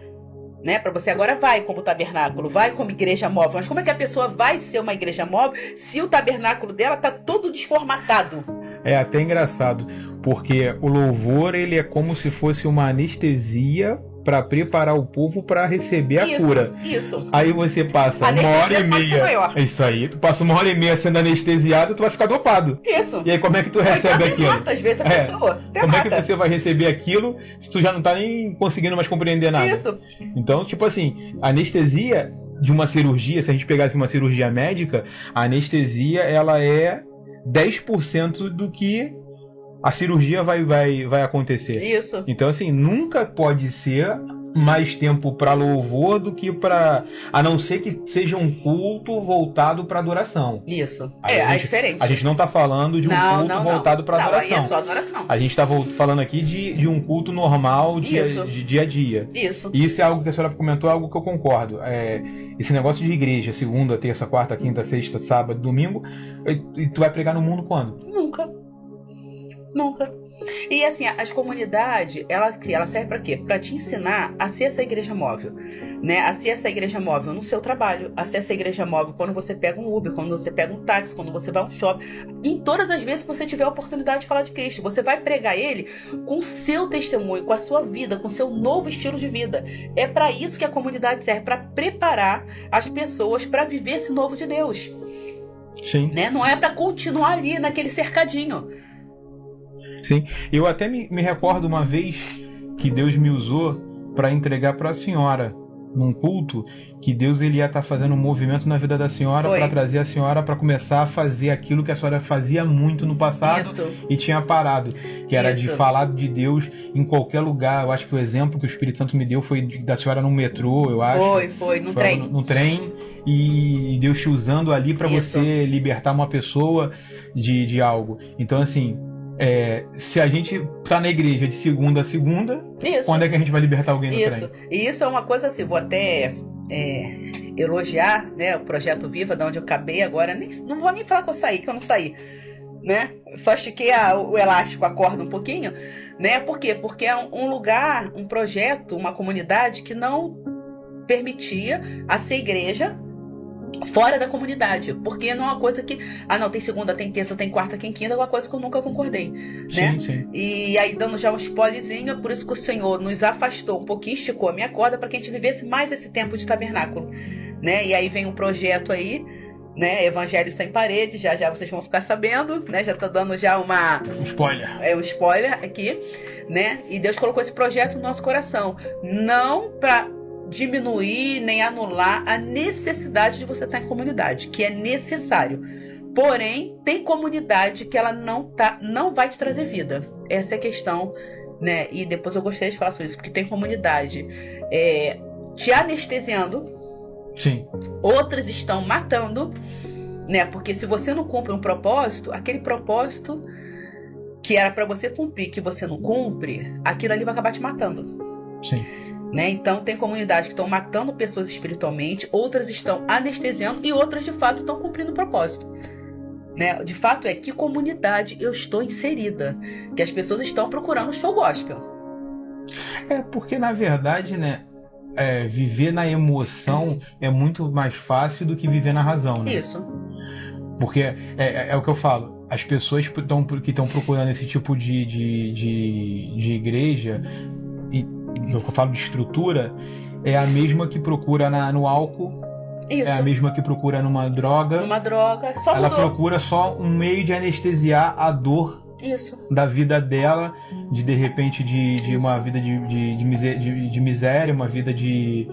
Né? Para você agora vai como tabernáculo, vai como igreja móvel. Mas como é que a pessoa vai ser uma igreja móvel se o tabernáculo dela tá todo desformatado? É até engraçado, porque o louvor ele é como se fosse uma anestesia para preparar o povo para receber a cura. Isso. Aí você passa uma hora e meia. É isso aí. Tu passa 1h30 sendo anestesiado, tu vai ficar dopado. Isso. E aí como é que tu recebe aquilo? Mata, às vezes a pessoa. Como é que você vai receber aquilo se tu já não tá nem conseguindo mais compreender nada? Isso. Então, tipo assim, a anestesia de uma cirurgia, se a gente pegasse uma cirurgia médica, a anestesia ela é 10% do que a cirurgia vai acontecer. Isso. Então, assim, nunca pode ser mais tempo para louvor do que para... A não ser que seja um culto voltado para adoração. Isso. É diferente. A gente não está falando de um culto voltado para adoração. Aí é só adoração. A gente está falando aqui de um culto normal de dia a dia. Isso. E isso é algo que a senhora comentou, é algo que eu concordo. Esse negócio de igreja, segunda, terça, quarta, quinta, sexta, sábado, domingo, e tu vai pregar no mundo quando? Nunca. E assim, as comunidades, ela serve para quê? Para te ensinar a ser essa igreja móvel, né? A ser essa igreja móvel no seu trabalho, a ser essa igreja móvel quando você pega um Uber, quando você pega um táxi, quando você vai a um shopping. Em todas as vezes que você tiver a oportunidade de falar de Cristo, você vai pregar ele com o seu testemunho, com a sua vida, com o seu novo estilo de vida. É para isso que a comunidade serve, para preparar as pessoas para viver esse novo de Deus. Sim. Né? Não é para continuar ali naquele cercadinho. Sim, eu até me recordo uma vez que Deus me usou para entregar para a senhora num culto, que Deus ele ia estar fazendo um movimento na vida da senhora para trazer a senhora para começar a fazer aquilo que a senhora fazia muito no passado e tinha parado, que era de falar de Deus em qualquer lugar. Eu acho que o exemplo que o Espírito Santo me deu foi da senhora no metrô, eu acho. Foi no trem. No trem, e Deus te usando ali para você libertar uma pessoa de algo. Então, assim, se a gente tá na igreja de segunda a segunda, quando é que a gente vai libertar alguém no trem? E isso é uma coisa assim, vou até elogiar, né, o Projeto Viva, de onde eu acabei agora. Não vou nem falar que eu não saí, né? Só estiquei o elástico, a corda um pouquinho, né? Por quê? Porque é um lugar, um projeto, uma comunidade que não permitia a ser igreja fora da comunidade, porque não é uma coisa que não, tem segunda, tem terça, tem quarta, tem quinta, é uma coisa que eu nunca concordei, né? Sim. E aí, dando já um spoilerzinho, por isso que o Senhor nos afastou um pouquinho, esticou a minha corda para que a gente vivesse mais esse tempo de tabernáculo, né? E aí vem um projeto aí, né? Evangelho Sem Paredes, já vocês vão ficar sabendo, né? Já tá dando já um spoiler. Um spoiler aqui, né? E Deus colocou esse projeto no nosso coração, não para diminuir nem anular a necessidade de você estar em comunidade, que é necessário. Porém, tem comunidade que ela não vai te trazer vida. Essa é a questão, né? E depois eu gostaria de falar sobre isso, porque tem comunidade te anestesiando. Sim. Outras estão matando, né? Porque se você não cumpre um propósito, aquele propósito que era para você cumprir, que você não cumpre, aquilo ali vai acabar te matando. Sim. Né? Então tem comunidades que estão matando pessoas espiritualmente, outras estão anestesiando e outras de fato estão cumprindo o propósito, né? De fato que comunidade eu estou inserida, que as pessoas estão procurando show gospel. Porque na verdade, né, viver na emoção é muito mais fácil do que viver na razão, né? Isso. Porque é o que eu falo, as pessoas que estão procurando esse tipo de igreja, eu falo de estrutura, é a mesma que procura no álcool. Isso. É a mesma que procura numa droga. Só ela mudou. Procura só um meio de anestesiar a dor Isso. da vida dela, de repente de uma vida de miséria, uma vida de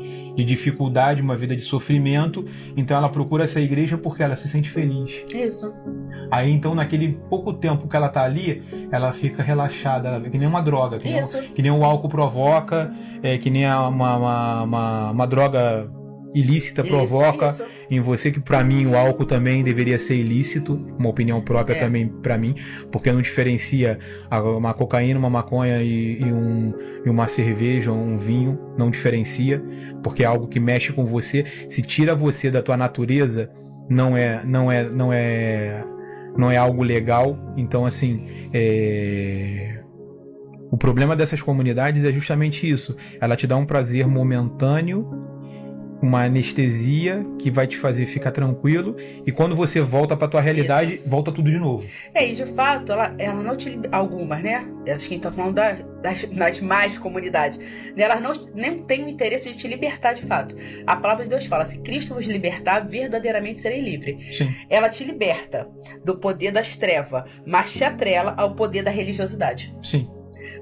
dificuldade, uma vida de sofrimento. Então ela procura essa igreja porque ela se sente feliz. Isso. Aí então naquele pouco tempo que ela tá ali, ela fica relaxada, ela que nem uma droga, que nem o álcool provoca, que nem uma droga ilícita provoca em você, que para mim o álcool também deveria ser ilícito, uma opinião própria também para mim, porque não diferencia uma cocaína, uma maconha e uma cerveja ou um vinho, não diferencia, porque é algo que mexe com você, se tira você da tua natureza, não é algo legal. Então assim, o problema dessas comunidades é justamente isso, ela te dá um prazer momentâneo, uma anestesia que vai te fazer ficar tranquilo, e quando você volta para tua realidade, volta tudo de novo. E de fato, ela não te algumas, né? Acho que a gente tá falando das mais comunidades, né? Elas nem têm o interesse de te libertar de fato. A palavra de Deus fala: se Cristo vos libertar, verdadeiramente serei livre. Sim. Ela te liberta do poder das trevas, mas te atrela ao poder da religiosidade. Sim.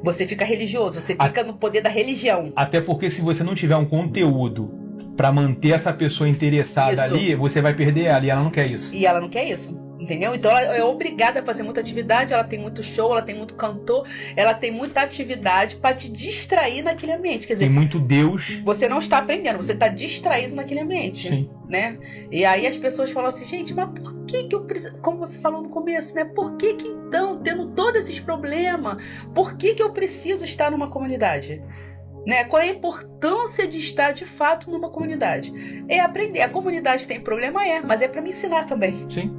Você fica religioso, você fica no poder da religião. Até porque se você não tiver um conteúdo para manter essa pessoa interessada ali, você vai perder ela, e ela não quer isso. Entendeu? Então ela é obrigada a fazer muita atividade, ela tem muito show, ela tem muito cantor, ela tem muita atividade para te distrair naquele ambiente. Quer dizer, tem muito Deus. Você não está aprendendo, você está distraído naquele ambiente. Sim. Né? E aí as pessoas falam assim: gente, mas por que eu preciso, como você falou no começo, né? Por que então, tendo todos esses problemas, por que eu preciso estar numa comunidade? Né? Qual é a importância de estar de fato numa comunidade? É aprender. A comunidade tem problema, mas é para me ensinar também. Sim.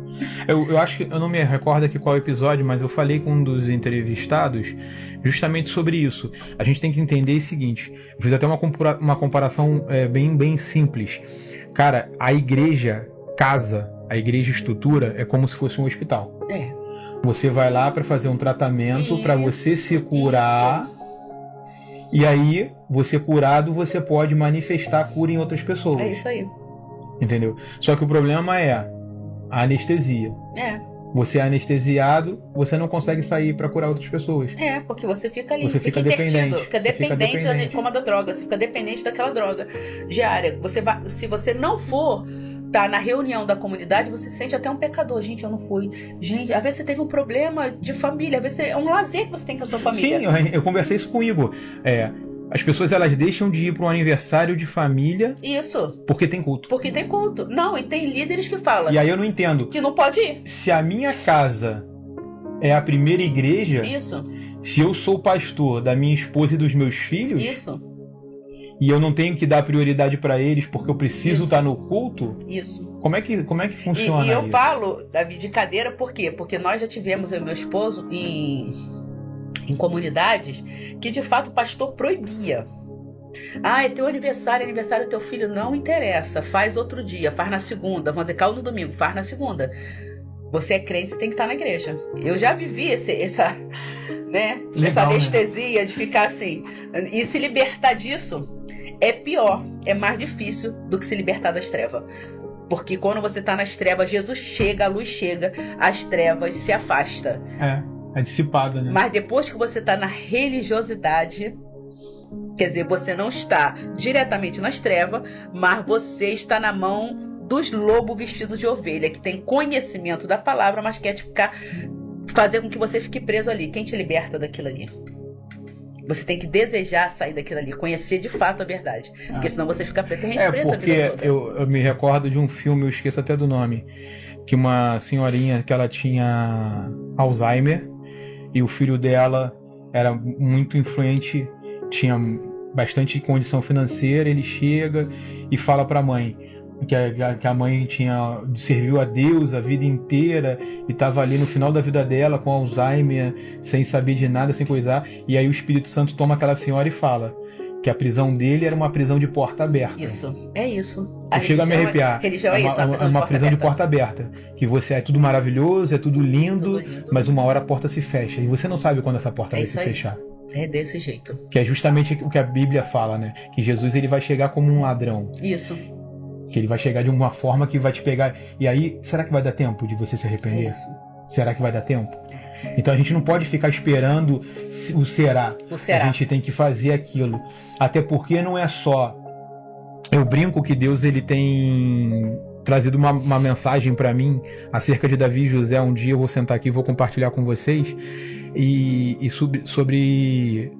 Eu acho que, eu não me recordo aqui qual episódio, mas eu falei com um dos entrevistados justamente sobre isso. A gente tem que entender o seguinte: eu fiz até uma comparação bem simples. Cara, a igreja casa, a igreja estrutura é como se fosse um hospital. Você vai lá para fazer um tratamento, para você se curar. E aí, você curado, você pode manifestar a cura em outras pessoas. É isso aí. Entendeu? Só que o problema é a anestesia. Você é anestesiado, você não consegue sair para curar outras pessoas. Porque você fica ali. Você fica dependente. Fica dependente como a da droga. Você fica dependente daquela droga diária. Se você não for na reunião da comunidade, você se sente até um pecador. Gente, eu não fui. Gente, às vezes você teve um problema de família, às vezes é um lazer que você tem com a sua família. Sim, eu conversei isso com o Igor. As pessoas, elas deixam de ir para um aniversário de família. Isso. Porque tem culto. Não, e tem líderes que falam. E aí eu não entendo. Que não pode ir. Se a minha casa é a primeira igreja. Isso. Se eu sou pastor da minha esposa e dos meus filhos. Isso. E eu não tenho que dar prioridade para eles porque eu preciso estar no culto? Isso. Como é que funciona isso? E eu falo, Davi, de cadeira, por quê? Porque nós já tivemos, eu e meu esposo, em comunidades que de fato o pastor proibia. É teu aniversário do teu filho, não interessa, faz outro dia, faz na segunda, vamos dizer, caiu no domingo, faz na segunda. Você é crente, você tem que estar na igreja. Eu já vivi essa anestesia, né? De ficar assim. E se libertar disso é pior, é mais difícil do que se libertar das trevas. Porque quando você está nas trevas, Jesus chega, a luz chega, as trevas se afastam. É dissipada, né? Mas depois que você está na religiosidade, quer dizer, você não está diretamente nas trevas, mas você está na mão dos lobos vestidos de ovelha, que tem conhecimento da palavra, mas quer fazer com que você fique preso ali. Quem te liberta daquilo ali? Você tem que desejar sair daquilo ali, conhecer de fato a verdade. Porque senão você fica preso a vida toda. Eu me recordo de um filme, eu esqueço até do nome, que uma senhorinha que ela tinha Alzheimer e o filho dela era muito influente, tinha bastante condição financeira. Ele chega e fala para a mãe que a mãe serviu a Deus a vida inteira e estava ali no final da vida dela com Alzheimer, sem saber de nada, sem coisar. E aí o Espírito Santo toma aquela senhora e fala que a prisão dele era uma prisão de porta aberta. Isso, é isso. Eu chego a me arrepiar. Religião é isso, uma prisão de porta aberta. Que você é tudo maravilhoso, é tudo lindo, mas uma hora a porta se fecha. E você não sabe quando essa porta vai se fechar. É desse jeito. Que é justamente o que a Bíblia fala, né? Que Jesus ele vai chegar como um ladrão. Isso. Que ele vai chegar de uma forma que vai te pegar. E aí, será que vai dar tempo de você se arrepender? Será que vai dar tempo? Então a gente não pode ficar esperando o será. A gente tem que fazer aquilo. Até porque não é só... Eu brinco que Deus ele tem trazido uma mensagem para mim acerca de Davi e José. Um dia eu vou sentar aqui e vou compartilhar com vocês. E sobre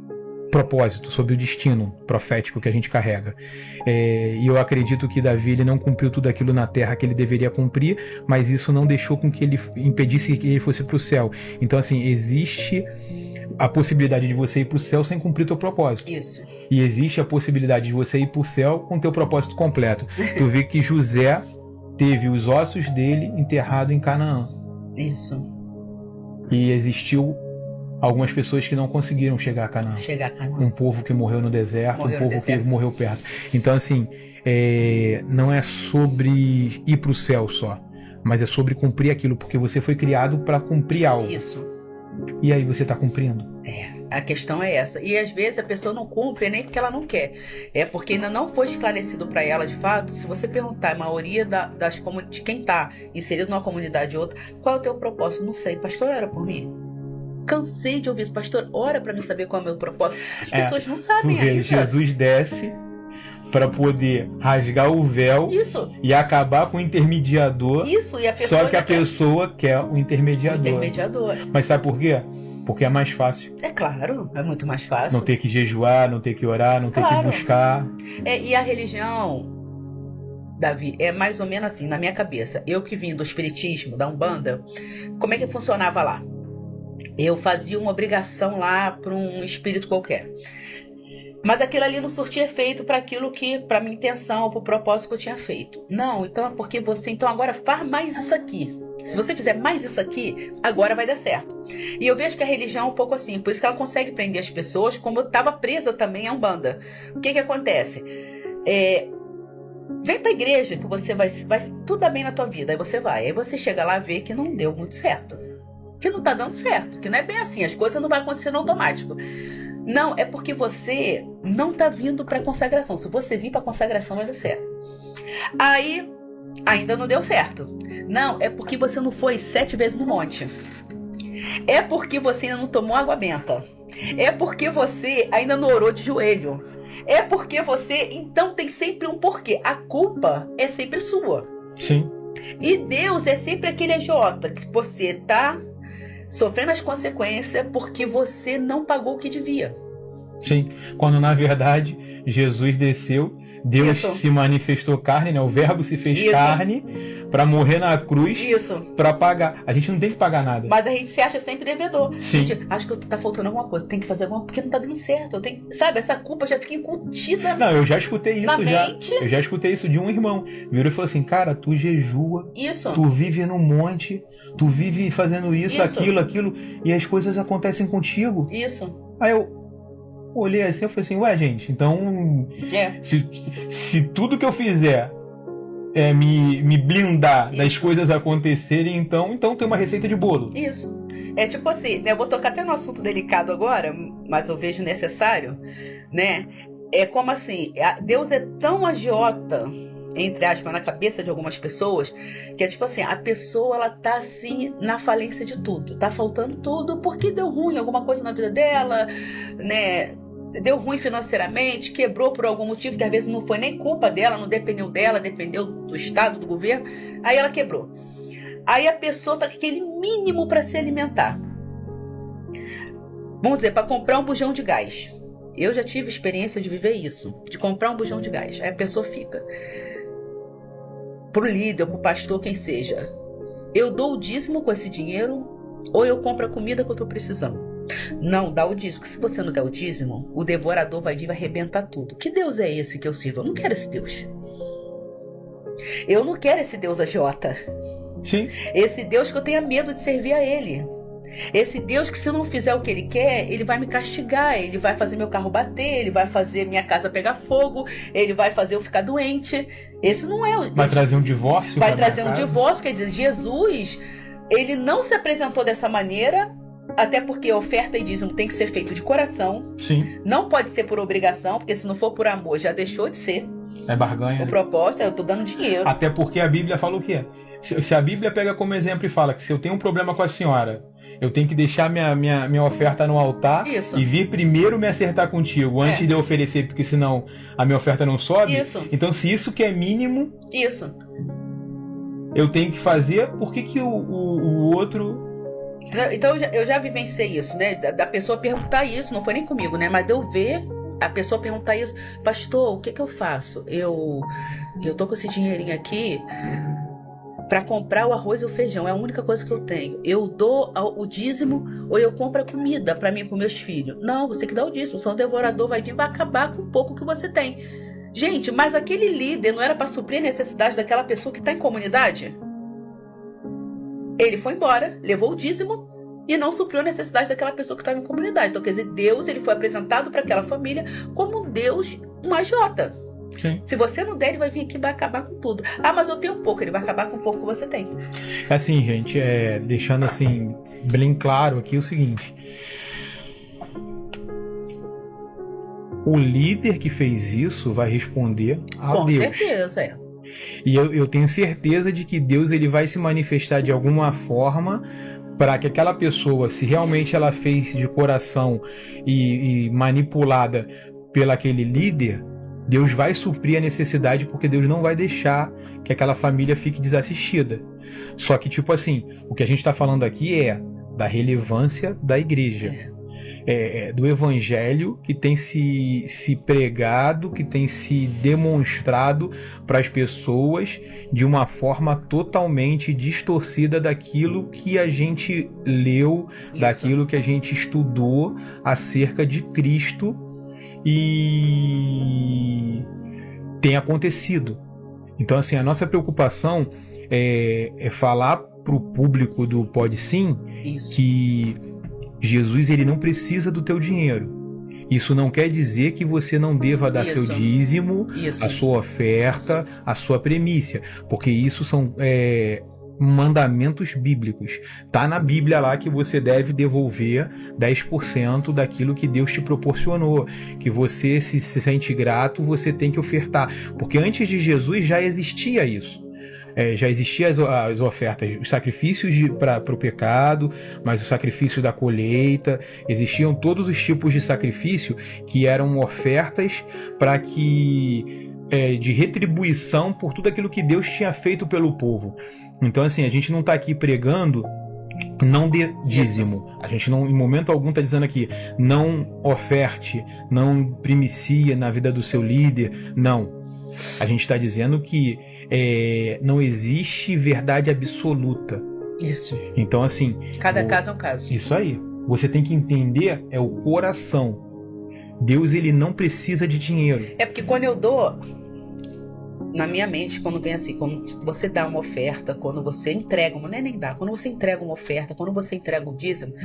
propósito, sobre o destino profético que a gente carrega. E eu acredito que Davi ele não cumpriu tudo aquilo na terra que ele deveria cumprir, mas isso não deixou com que ele impedisse que ele fosse para o céu. Então assim, existe a possibilidade de você ir para o céu sem cumprir teu propósito. Isso. E existe a possibilidade de você ir para o céu com teu propósito completo. Tu vê que José teve os ossos dele enterrados em Canaã. Isso. E existiu algumas pessoas que não conseguiram chegar a Canaã. Um povo que morreu no deserto, que morreu perto. Então assim, não é sobre ir para o céu só, mas é sobre cumprir aquilo, porque você foi criado para cumprir algo. Isso. E aí você está cumprindo? A questão é essa. E às vezes a pessoa não cumpre nem porque ela não quer. É porque ainda não foi esclarecido para ela de fato. Se você perguntar a maioria de quem está inserido numa comunidade ou outra, qual é o teu propósito? Não sei. Pastor, ora por mim. Cansei de ouvir isso. Pastor, ora para mim saber qual é o meu propósito. As pessoas não sabem ainda. Jesus desce para poder rasgar o véu. Isso. E acabar com o intermediador. Isso, e a pessoa só que a pessoa quer o intermediador. Mas sabe por quê? Porque é mais fácil. É claro, é muito mais fácil. Não ter que jejuar, não ter que orar, não ter que buscar. E a religião, Davi, é mais ou menos assim, na minha cabeça. Eu que vim do espiritismo, da Umbanda, como é que funcionava lá? Eu fazia uma obrigação lá para um espírito qualquer. Mas aquilo ali não surtia efeito para aquilo que, para minha intenção, para o propósito que eu tinha feito. Não, então é porque você, então agora faz mais isso aqui. Se você fizer mais isso aqui, agora vai dar certo. E eu vejo que a religião é um pouco assim, por isso que ela consegue prender as pessoas, como eu estava presa também à Umbanda. O que acontece? Vem pra igreja que você vai tudo dar bem na tua vida, aí você vai. Aí você chega lá e vê que não deu muito certo. Que não tá dando certo, que não é bem assim, as coisas não vão acontecer no automático. Não, é porque você não tá vindo pra consagração. Se você vir pra consagração, vai dar certo. Aí, ainda não deu certo. Não, é porque você não foi 7 vezes no monte. É porque você ainda não tomou água benta. É porque você ainda não orou de joelho. É porque você... Então tem sempre um porquê. A culpa é sempre sua. Sim. E Deus é sempre aquele agiota que você tá sofrendo as consequências porque você não pagou o que devia. Sim, quando na verdade Jesus desceu, Deus se manifestou carne, né? O verbo se fez carne para morrer na cruz, para pagar. A gente não tem que pagar nada. Mas a gente se acha sempre devedor. Sim. Gente, acho que tá faltando alguma coisa, tem que fazer alguma coisa porque não tá dando certo. Sabe, essa culpa já fica incutida. Não, eu já escutei isso mente. Eu já escutei isso de um irmão. Virou e falou assim: cara, tu jejua, tu vive no monte, tu vive fazendo isso, aquilo, e as coisas acontecem contigo. Isso. Aí eu olhei assim, eu falei assim, ué, gente, então se tudo que eu fizer me blindar das coisas acontecerem, então tem uma receita de bolo. Isso. É tipo assim, né? Eu vou tocar até no assunto delicado agora, mas eu vejo necessário, né? É como assim, Deus é tão agiota, entre aspas, na cabeça de algumas pessoas, que é tipo assim, a pessoa ela tá assim na falência de tudo, tá faltando tudo porque deu ruim alguma coisa na vida dela, né? Deu ruim financeiramente, quebrou por algum motivo que às vezes não foi nem culpa dela, não dependeu dela, dependeu do Estado, do governo, aí ela quebrou. Aí a pessoa tá com aquele mínimo para se alimentar. Vamos dizer, para comprar um bujão de gás. Eu já tive experiência de viver isso, de comprar um bujão de gás. Aí a pessoa fica pro líder, pro pastor, quem seja, eu dou o dízimo com esse dinheiro ou eu compro a comida que eu tô precisando? Não, dá o dízimo, porque se você não der o dízimo, o devorador vai vir e vai arrebentar tudo. Que Deus é esse que eu sirvo? Eu não quero esse Deus. Eu não quero esse Deus agiota. Sim. Esse Deus que eu tenha medo de servir a ele. Esse Deus que se eu não fizer o que ele quer, ele vai me castigar, ele vai fazer meu carro bater, ele vai fazer minha casa pegar fogo, ele vai fazer eu ficar doente. Esse não é o... Vai trazer um divórcio. Vai trazer um divórcio, quer dizer, Jesus, ele não se apresentou dessa maneira, até porque oferta e dízimo tem que ser feito de coração. Sim. Não pode ser por obrigação, porque se não for por amor, já deixou de ser. É barganha. O propósito é eu tô dando dinheiro. Até porque a Bíblia fala o quê? Se a Bíblia pega como exemplo e fala que se eu tenho um problema com a senhora, eu tenho que deixar minha oferta no altar e vir primeiro me acertar contigo antes de eu oferecer, porque senão a minha oferta não sobe. Então, se isso que é mínimo, eu tenho que fazer, por que o outro... Então eu já vivenciei isso, né? Da pessoa perguntar isso, não foi nem comigo, né? Mas de eu ver a pessoa perguntar isso, pastor, o que eu faço? Eu tô com esse dinheirinho aqui para comprar o arroz e o feijão, é a única coisa que eu tenho. Eu dou o dízimo ou eu compro a comida para mim e para meus filhos? Não, você tem que dar o dízimo, senão o devorador vai vir e vai acabar com o pouco que você tem. Gente, mas aquele líder não era para suprir a necessidade daquela pessoa que está em comunidade? Ele foi embora, levou o dízimo e não supriu a necessidade daquela pessoa que estava em comunidade. Então, quer dizer, Deus ele foi apresentado para aquela família como um Deus, um agiota. Sim. Se você não der, ele vai vir aqui e vai acabar com tudo. Ah, mas eu tenho um pouco, ele vai acabar com o pouco que você tem. Assim, gente, deixando assim bem claro aqui o seguinte: o líder que fez isso vai responder a Deus. Com certeza, E eu tenho certeza de que Deus ele vai se manifestar de alguma forma para que aquela pessoa, se realmente ela fez de coração e manipulada pelo aquele líder, Deus vai suprir a necessidade, porque Deus não vai deixar que aquela família fique desassistida. Só que, tipo assim, o que a gente está falando aqui é da relevância da igreja. Do evangelho que tem se pregado, que tem se demonstrado para as pessoas de uma forma totalmente distorcida daquilo que a gente leu, daquilo que a gente estudou acerca de Cristo e tem acontecido. Então, assim, a nossa preocupação é falar para o público do Pode Sim que Jesus ele não precisa do teu dinheiro. Isso não quer dizer que você não deva dar seu dízimo, a sua oferta, a sua primícia, porque isso são mandamentos bíblicos. Tá na Bíblia lá que você deve devolver 10% daquilo que Deus te proporcionou, que você se sente grato, você tem que ofertar, porque antes de Jesus já existia isso. Já existiam as ofertas, os sacrifícios para o pecado, mas o sacrifício da colheita, existiam todos os tipos de sacrifício que eram ofertas para que de retribuição por tudo aquilo que Deus tinha feito pelo povo. Então, assim, a gente não está aqui pregando não dê dízimo. A gente não, em momento algum, está dizendo aqui não oferte, não primicia na vida do seu líder. Não. A gente está dizendo que não existe verdade absoluta. Isso. Então, assim... Cada caso é um caso. Isso aí. Você tem que entender o coração. Deus, ele não precisa de dinheiro. É porque quando eu dou... Na minha mente, quando vem assim, quando você dá uma oferta, quando você entrega, não é nem dá, quando você entrega uma oferta, quando você entrega um dízimo,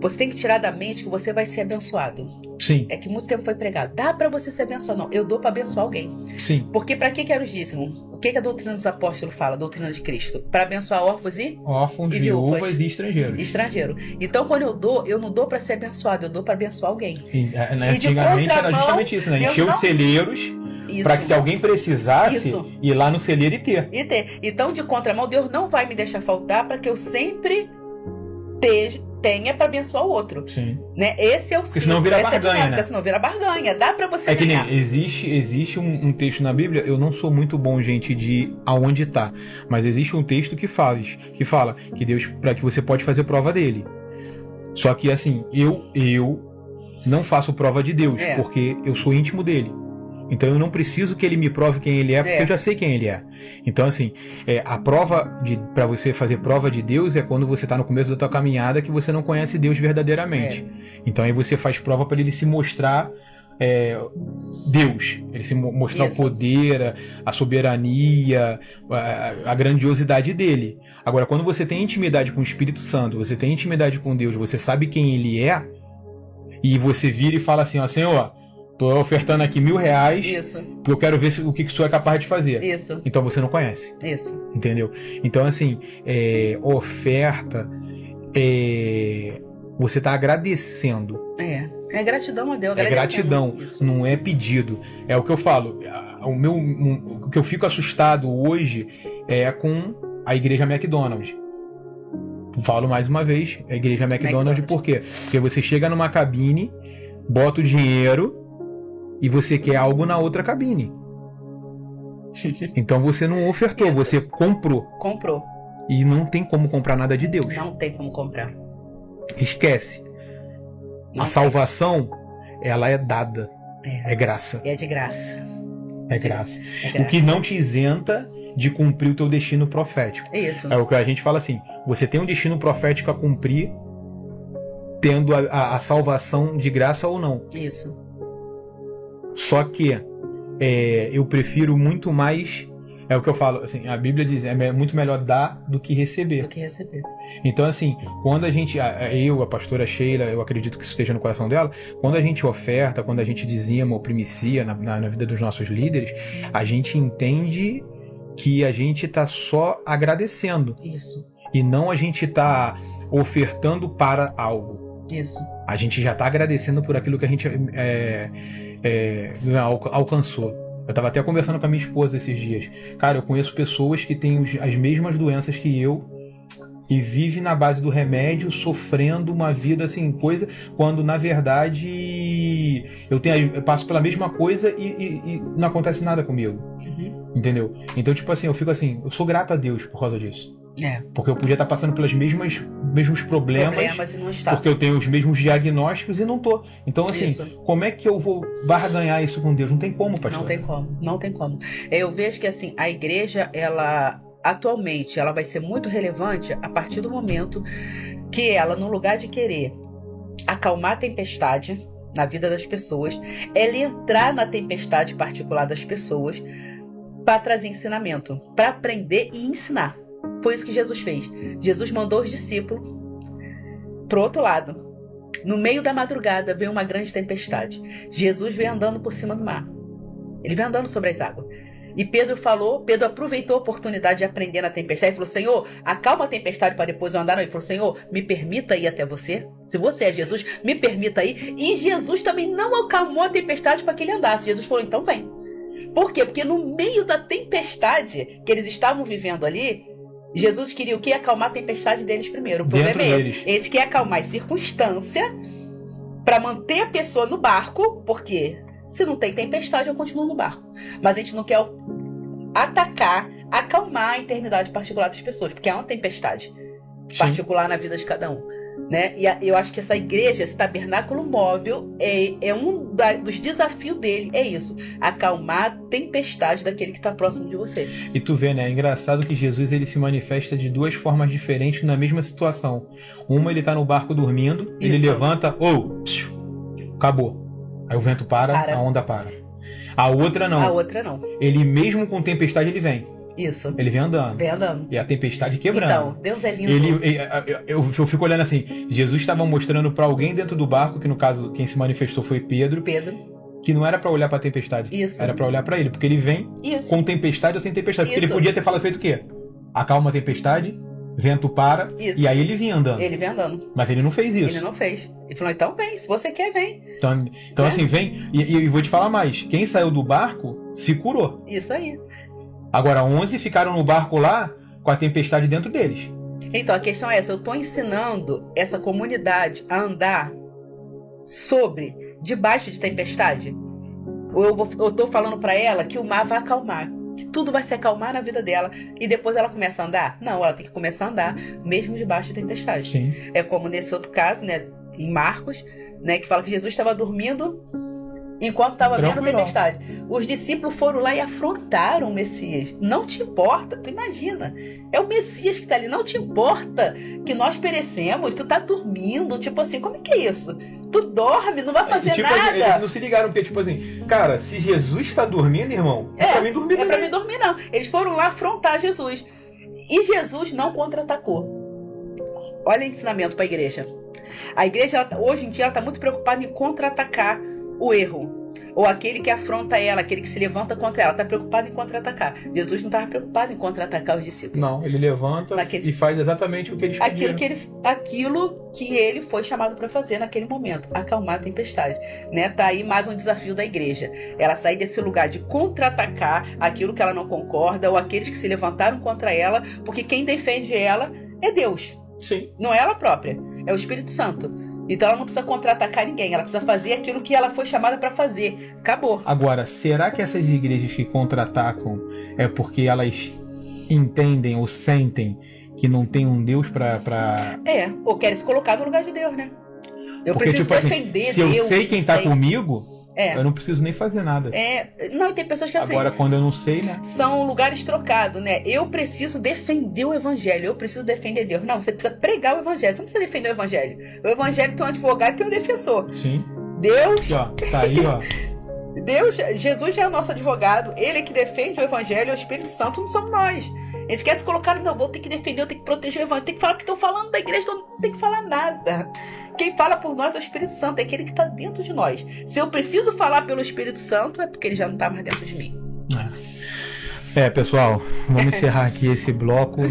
você tem que tirar da mente que você vai ser abençoado. Sim. É que muito tempo foi pregado. Dá pra você ser abençoado. Não, eu dou pra abençoar alguém. Sim. Porque pra que era o dízimo? O que a doutrina dos apóstolos fala, a doutrina de Cristo? Pra abençoar órfãos e viúvas e estrangeiros. Estrangeiro. Então, quando eu não dou pra ser abençoado, eu dou pra abençoar alguém. Antigamente era justamente isso, né? Encher os celeiros para que se alguém precisasse, ir lá no celeiro e ter. Então, de contramão, Deus não vai me deixar faltar para que eu sempre tenha para abençoar o outro. Sim. Né? Esse é o ciclo. Porque senão vira barganha, né? Senão vira barganha. Dá para você ganhar. Que nem existe um texto na Bíblia, eu não sou muito bom, gente, de aonde tá, mas existe um texto que fala que Deus, para que você pode fazer prova dele. Só que assim, eu não faço prova de Deus, porque eu sou íntimo dele. Então eu não preciso que ele me prove quem ele é, porque eu já sei quem ele é. Então, assim, a prova para você fazer prova de Deus é quando você está no começo da tua caminhada, que você não conhece Deus verdadeiramente. Então aí você faz prova para ele se mostrar Deus, ele se mostrar o poder, a soberania, a grandiosidade dele. Agora, quando você tem intimidade com o Espírito Santo, você tem intimidade com Deus, você sabe quem ele é, e você vira e fala assim, ó, Senhor, tô ofertando aqui R$1.000, porque eu quero ver o que o senhor é capaz de fazer. Isso. Então você não conhece. Isso. Entendeu? Então, assim, oferta, você está agradecendo. É gratidão a Deus. É gratidão, não é pedido. É o que eu falo. o que eu fico assustado hoje é com a igreja McDonald's. Falo mais uma vez, a igreja McDonald's, por quê? Porque você chega numa cabine, bota o dinheiro e você quer algo na outra cabine. Então você não ofertou, você comprou. Comprou. E não tem como comprar nada de Deus. Não tem como comprar. Esquece. A salvação, ela é dada. É graça. É de graça. É graça. O que não te isenta de cumprir o teu destino profético. Isso. É o que a gente fala assim, você tem um destino profético a cumprir, tendo a salvação de graça ou não. Isso. Só que eu prefiro muito mais, é o que eu falo, assim, a Bíblia diz, é muito melhor dar do que receber. Do que receber. Então, assim, quando a gente, a pastora Sheila, eu acredito que isso esteja no coração dela, quando a gente oferta, quando a gente dizima ou primicia na vida dos nossos líderes, a gente entende que a gente está só agradecendo. Isso. E não a gente está ofertando para algo. Isso. A gente já está agradecendo por aquilo que a gente alcançou. Eu estava até conversando com a minha esposa esses dias. Cara, eu conheço pessoas que têm as mesmas doenças que eu e vivem na base do remédio, sofrendo uma vida assim, coisa, quando na verdade eu passo pela mesma coisa e não acontece nada comigo. Uhum. Entendeu? Então, tipo assim, eu fico assim, eu sou grato a Deus por causa disso. Porque eu podia estar passando pelos mesmos problemas e não está. Porque eu tenho os mesmos diagnósticos e não tô. Então, assim, como é que eu vou barganhar isso com Deus? Não tem como, pastor. Não tem como. Eu vejo que, assim, a igreja, ela atualmente, ela vai ser muito relevante a partir do momento que ela, no lugar de querer acalmar a tempestade na vida das pessoas, ela entrar na tempestade particular das pessoas para trazer ensinamento, para aprender e ensinar. Foi isso que Jesus fez. Jesus mandou os discípulos pro outro lado. No meio da madrugada veio uma grande tempestade. Jesus veio andando por cima do mar. Ele veio andando sobre as águas. E Pedro aproveitou a oportunidade de aprender na tempestade e falou: Senhor, acalma a tempestade para depois eu andar. Ele falou: Senhor, me permita ir até você. Se você é Jesus, me permita ir. E Jesus também não acalmou a tempestade para que ele andasse. Jesus falou: então vem. Por quê? Porque no meio da tempestade que eles estavam vivendo ali, Jesus queria o quê? Acalmar a tempestade deles primeiro. O problema é esse. Eles querem acalmar as circunstâncias para manter a pessoa no barco, porque se não tem tempestade, eu continuo no barco. Mas a gente não quer acalmar a eternidade particular das pessoas, porque há uma tempestade particular na vida de cada um. Né? E eu acho que essa igreja, esse tabernáculo móvel, é um dos desafios dele, é isso: acalmar a tempestade daquele que está próximo de você. E tu vê, né? É engraçado que Jesus ele se manifesta de duas formas diferentes na mesma situação. Uma, ele está no barco dormindo, ele levanta, acabou. Aí o vento para, a onda para. A outra não. Ele mesmo com tempestade ele vem. Isso. Ele vem andando. E a tempestade quebrando. Então, Deus é lindo. Eu fico olhando assim, Jesus estava mostrando para alguém dentro do barco, que no caso quem se manifestou foi Pedro. Que não era para olhar para a tempestade. Isso. Era para olhar para ele, porque ele vem com tempestade ou sem tempestade. Porque ele podia ter feito o quê? Acalma a tempestade, vento para, e aí ele vinha andando. Ele vem andando. Mas ele não fez isso. Ele não fez. Ele falou: então vem, se você quer, vem. Então assim, vem. E vou te falar mais, quem saiu do barco se curou. Isso aí. Agora 11 ficaram no barco lá com a tempestade dentro deles. Então a questão é essa: eu estou ensinando essa comunidade a andar debaixo de tempestade? Ou eu estou falando para ela que o mar vai acalmar, que tudo vai se acalmar na vida dela e depois ela começa a andar? Não, ela tem que começar a andar mesmo debaixo de tempestade. Sim. É como nesse outro caso, né, em Marcos, né, que fala que Jesus estava dormindo enquanto estava vendo a tempestade. Os discípulos foram lá e afrontaram o Messias. Não te importa, tu imagina, é o Messias que está ali. Não te importa que nós perecemos, tu tá dormindo, tipo assim, como é que é isso? Tu dorme, não vai fazer nada. Eles não se ligaram, porque tipo assim, cara, se Jesus está dormindo, irmão, é pra mim dormir também. É pra mim dormir não. Eles foram lá afrontar Jesus. E Jesus não contra-atacou. Olha o ensinamento para a igreja. A igreja, hoje em dia, ela está muito preocupada em contra-atacar o erro. ou aquele que afronta ela, aquele que se levanta contra ela, está preocupado em contra-atacar. Jesus não estava preocupado em contra-atacar os discípulos. Não, ele levanta e faz exatamente o que eles pediram. Aquilo que ele foi chamado para fazer naquele momento, acalmar a tempestade, né? Tá aí mais um desafio da igreja, ela sair desse lugar de contra-atacar aquilo que ela não concorda, ou aqueles que se levantaram contra ela, porque quem defende ela é Deus. Sim. Não é ela própria, é o Espírito Santo. Então ela não precisa contra-atacar ninguém, ela precisa fazer aquilo que ela foi chamada para fazer. Acabou. Agora, será que essas igrejas que contra-atacam é porque elas entendem ou sentem que não tem um Deus pra... ou querem se colocar no lugar de Deus, né? Eu porque, preciso defender se Deus. Se eu sei quem tá comigo, eu não preciso nem fazer nada. Não, e tem pessoas que assim... Agora, quando eu não sei, né? São lugares trocados, né? Eu preciso defender o evangelho, eu preciso defender Deus. Não, você precisa pregar o evangelho, você não precisa defender o evangelho. O evangelho tem um advogado e tem um defensor. Sim. Deus... Aqui, ó, tá aí, ó. Deus, Jesus já é o nosso advogado, ele é que defende o evangelho, o Espírito Santo não somos nós. Eles querem se colocar, não, vou ter que defender, eu tenho que proteger o evangelho, tem que falar o que estão falando da igreja, não tem que falar nada. Quem fala por nós é o Espírito Santo, é aquele que está dentro de nós. Se eu preciso falar pelo Espírito Santo, é porque ele já não está mais dentro de mim. Pessoal, vamos encerrar aqui esse bloco.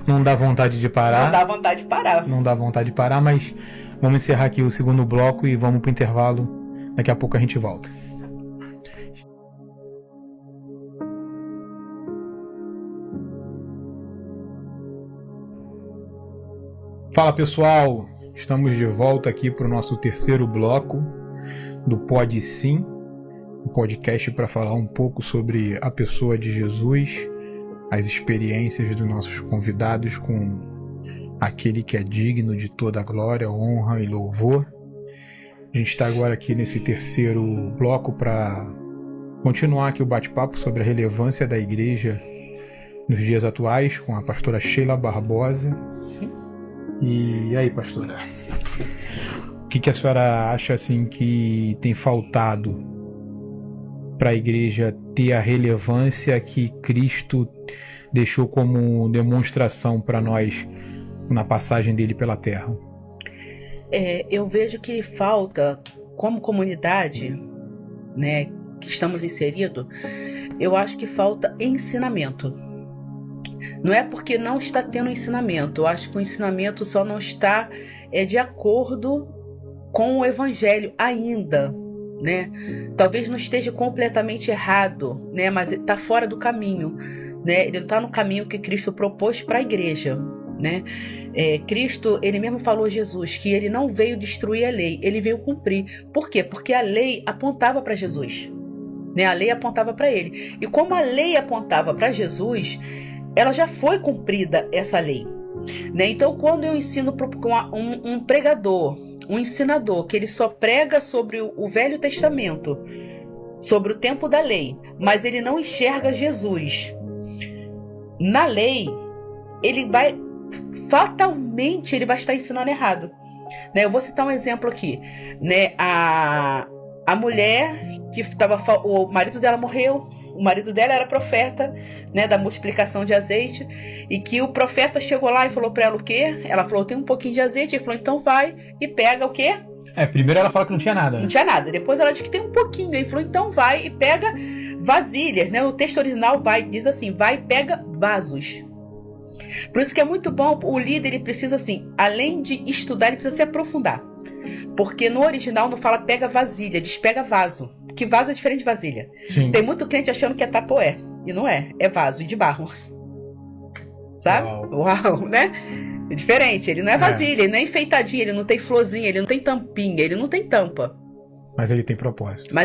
Não dá vontade de parar. Não dá vontade de parar. Não dá vontade de parar, mas vamos encerrar aqui o segundo bloco e vamos para o intervalo. Daqui a pouco a gente volta. Fala pessoal, estamos de volta aqui para o nosso terceiro bloco do Pode Sim, um podcast para falar um pouco sobre a pessoa de Jesus, as experiências dos nossos convidados com aquele que é digno de toda a glória, honra e louvor. A gente está agora aqui nesse terceiro bloco para continuar aqui o bate-papo sobre a relevância da igreja nos dias atuais com a pastora Sheila Barbosa. E aí, pastora, o que a senhora acha assim que tem faltado para a igreja ter a relevância que Cristo deixou como demonstração para nós na passagem dele pela terra? Eu vejo que falta, como comunidade, né, que estamos inseridos, eu acho que falta ensinamento. Não é porque não está tendo ensinamento, eu acho que o ensinamento só não está de acordo com o evangelho ainda, né? Talvez não esteja completamente errado, né? Mas está fora do caminho, né? Ele não está no caminho que Cristo propôs para a igreja, né? Cristo, ele mesmo falou, Jesus, que ele não veio destruir a lei, ele veio cumprir. Por quê? Porque a lei apontava para Jesus, né? A lei apontava para ele. E como a lei apontava para Jesus, ela já foi cumprida, essa lei, né? Então, quando eu ensino um pregador, um ensinador, que ele só prega sobre o Velho Testamento, sobre o tempo da lei, mas ele não enxerga Jesus na lei, ele vai fatalmente ele vai estar ensinando errado, né? Eu vou citar um exemplo aqui, né? A mulher que o marido dela morreu. O marido dela era profeta, né, da multiplicação de azeite, e que o profeta chegou lá e falou para ela o quê? Ela falou, tem um pouquinho de azeite. Ele falou, então vai e pega o quê? Primeiro ela fala que não tinha nada. Não tinha nada. Depois ela diz que tem um pouquinho. Ele falou, então vai e pega vasilhas, né? O texto original diz assim, vai e pega vasos. Por isso que é muito bom, o líder ele precisa assim, além de estudar, ele precisa se aprofundar. Porque no original não fala pega vasilha, diz pega vaso. Que vaso é diferente de vasilha. Sim. Tem muito crente achando que é tapoé. E não é. É vaso de barro. Sabe? Uau, né? É diferente. Ele não é vasilha, ele não é enfeitadinho, ele não tem florzinha, ele não tem tampinha, ele não tem tampa. Mas ele tem propósito.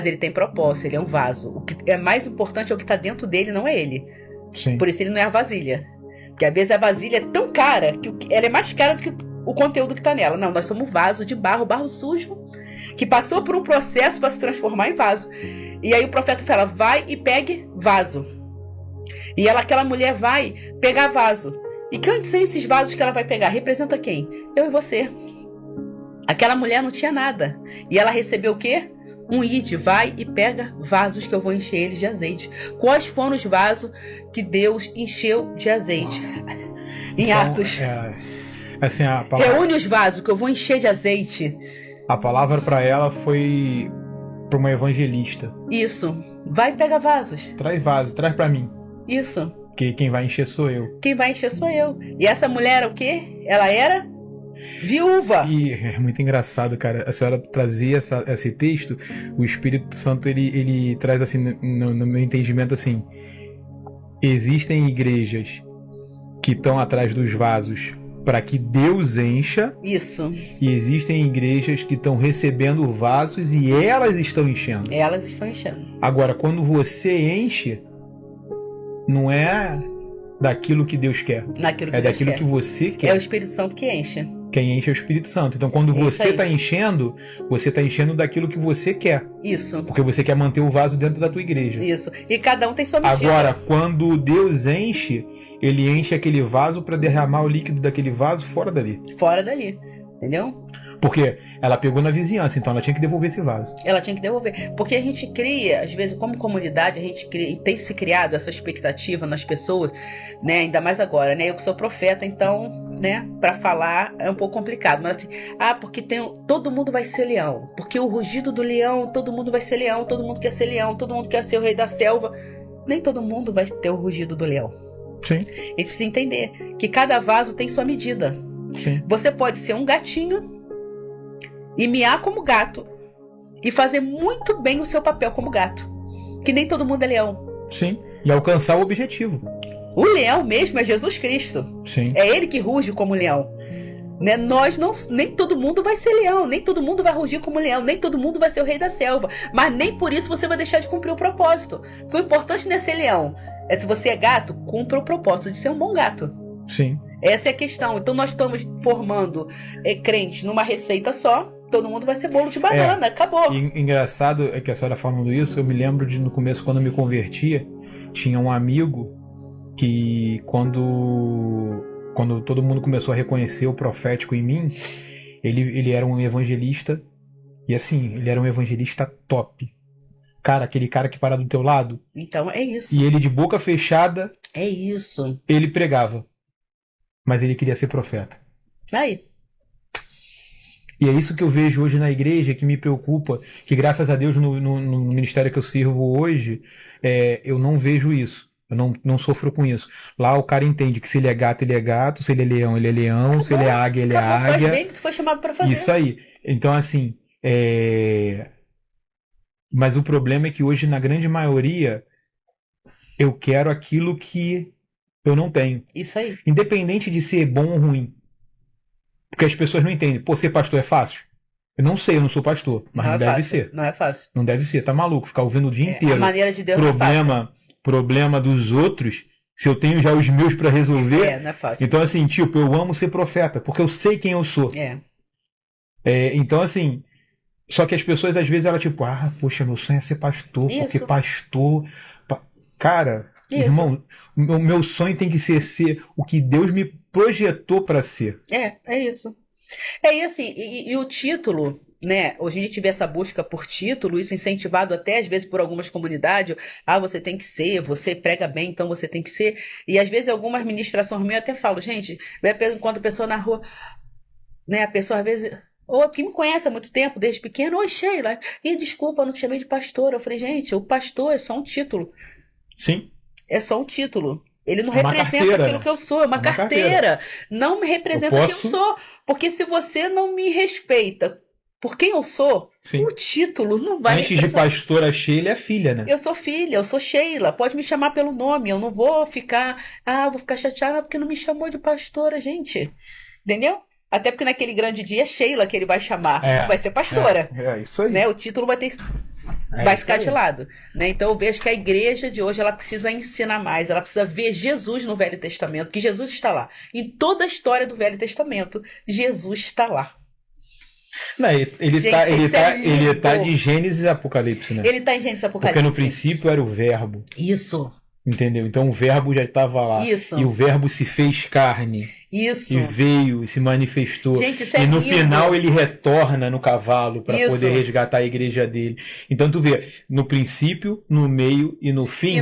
Ele é um vaso. O que é mais importante é o que está dentro dele, não é ele. Sim. Por isso ele não é a vasilha. Porque às vezes a vasilha é tão cara que ela é mais cara do que o conteúdo que está nela. Não, nós somos vaso de barro, barro sujo, que passou por um processo para se transformar em vaso. E aí o profeta fala, vai e pegue vaso. E aquela mulher vai pegar vaso. E quem são esses vasos que ela vai pegar? Representa quem? Eu e você. Aquela mulher não tinha nada. E ela recebeu o quê? Um ide, vai e pega vasos que eu vou encher eles de azeite. Quais foram os vasos que Deus encheu de azeite? Em então, Atos. Assim, a palavra... Reúne os vasos que eu vou encher de azeite. A palavra para ela foi para uma evangelista. Isso. Vai pegar vasos. Traz vaso, traz para mim. Isso. Que quem vai encher sou eu. Quem vai encher sou eu. E essa mulher era o quê? Ela era viúva. E é muito engraçado, cara. A senhora trazia esse texto, o Espírito Santo ele traz assim, no meu entendimento assim, existem igrejas que estão atrás dos vasos para que Deus encha. Isso. E existem igrejas que estão recebendo vasos e elas estão enchendo. Elas estão enchendo. Agora, quando você enche, não é daquilo que Deus quer. Naquilo é que daquilo Deus quer. que você quer. É o Espírito Santo que enche. Quem enche é o Espírito Santo. Então, quando você está enchendo, você está enchendo daquilo que você quer. Isso. Porque você quer manter o vaso dentro da tua igreja. Isso. E cada um tem sua medida. Agora, quando Deus enche, ele enche aquele vaso para derramar o líquido daquele vaso fora dali. Fora dali. Entendeu? Porque ela pegou na vizinhança, então ela tinha que devolver esse vaso. Ela tinha que devolver. Porque a gente cria, às vezes, como comunidade, a gente cria, tem se criado essa expectativa nas pessoas, né? Ainda mais agora, né? Eu que sou profeta, então, né? Para falar é um pouco complicado. Mas assim, porque todo mundo vai ser leão. Porque o rugido do leão, todo mundo vai ser leão, todo mundo quer ser leão, todo mundo quer ser o rei da selva. Nem todo mundo vai ter o rugido do leão. Sim. A gente precisa entender que cada vaso tem sua medida. Sim. Você pode ser um gatinho e miar como gato e fazer muito bem o seu papel como gato, que nem todo mundo é leão. Sim. E alcançar o objetivo. O leão mesmo é Jesus Cristo. Sim. É ele que ruge como leão, né? Nem todo mundo vai ser leão, nem todo mundo vai rugir como leão, nem todo mundo vai ser o rei da selva, mas nem por isso você vai deixar de cumprir o propósito. Porque o importante não é ser leão, é se você é gato, cumpra o propósito de ser um bom gato. Sim. Essa é a questão. Então nós estamos formando crentes numa receita só. Todo mundo vai ser bolo de banana, acabou. E engraçado é que a senhora falando isso, eu me lembro de no começo, quando eu me convertia, tinha um amigo que quando todo mundo começou a reconhecer o profético em mim, ele era um evangelista, e assim, ele era um evangelista top. Cara, aquele cara que para do teu lado. Então é isso. E ele de boca fechada, é isso. Ele pregava, mas ele queria ser profeta. Aí. E é isso que eu vejo hoje na igreja, que me preocupa, que graças a Deus no ministério que eu sirvo hoje, eu não vejo isso. Eu não sofro com isso. Lá o cara entende que se ele é gato, se ele é leão, acabou, se ele é águia, ele é águia. Faz bem que tu foi chamado para fazer. Isso aí. Então, assim, mas o problema é que hoje, na grande maioria, eu quero aquilo que eu não tenho. Isso aí. Independente de ser bom ou ruim. Porque as pessoas não entendem. Pô, ser pastor é fácil? Eu não sei, eu não sou pastor. Mas não deve ser. Não é fácil. Não deve ser. Tá maluco ficar ouvindo o dia inteiro. A maneira de Deus não é fácil. Problema dos outros, se eu tenho já os meus para resolver. Não é fácil. Então, assim, tipo, eu amo ser profeta, porque eu sei quem eu sou. Então, assim, só que as pessoas, às vezes, elas tipo, poxa, meu sonho é ser pastor, porque pastor... Cara, irmão, o meu sonho tem que ser o que Deus me projetou para ser. É isso. E assim, e o título, né? Hoje a gente vê essa busca por título, isso incentivado até às vezes por algumas comunidades. Você tem que ser, você prega bem, então você tem que ser. E às vezes algumas ministrações minhas eu até falo, gente, enquanto a pessoa na rua, né? A pessoa às vezes, ou que me conhece há muito tempo, desde pequeno, oi Sheila, desculpa, eu não te chamei de pastor. Eu falei, gente, o pastor é só um título. Sim. É só um título. Ele não representa aquilo que eu sou, é uma carteira. Não me representa quem eu sou. Porque se você não me respeita por quem eu sou, o título não vai Antes de pastora Sheila é filha, né? Eu sou filha, eu sou Sheila. Pode me chamar pelo nome. Eu não vou ficar, vou ficar chateada porque não me chamou de pastora, gente. Entendeu? Até porque naquele grande dia é Sheila que ele vai chamar. Não vai ser pastora. É isso aí. Né? O título vai ficar de lado, né? Então eu vejo que a igreja de hoje ela precisa ensinar mais, ela precisa ver Jesus no Velho Testamento, que Jesus está lá. Em toda a história do Velho Testamento, Jesus está lá. Não, ele tá de Gênesis e Apocalipse, né? Ele tá em Gênesis e Apocalipse. Porque no princípio era o verbo. Isso. Entendeu? Então o verbo já estava lá. Isso. E o verbo se fez carne. Isso. E veio e se manifestou. Gente, isso é e no lindo. Final ele retorna no cavalo para poder resgatar a igreja dele. Então tu vê, no princípio, no meio e no fim,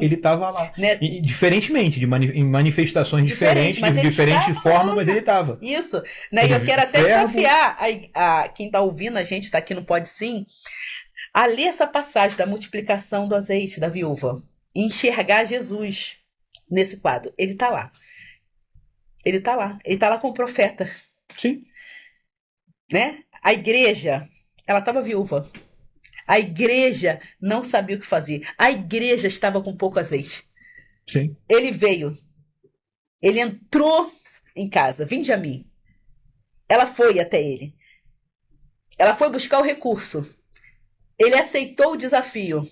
ele estava lá. Né? E, diferentemente, em manifestações diferentes, de diferentes formas, mas ele estava. Isso. Né? E eu quero até desafiar a quem está ouvindo, a gente está aqui no Pode Sim, a ler essa passagem da multiplicação do azeite da viúva e enxergar Jesus nesse quadro. Ele está lá. Ele está lá. Ele está lá com o profeta. Sim. Né? A igreja, ela estava viúva. A igreja não sabia o que fazer. A igreja estava com pouco azeite. Sim. Ele veio. Ele entrou em casa. Vinde a mim. Ela foi até ele. Ela foi buscar o recurso. Ele aceitou o desafio.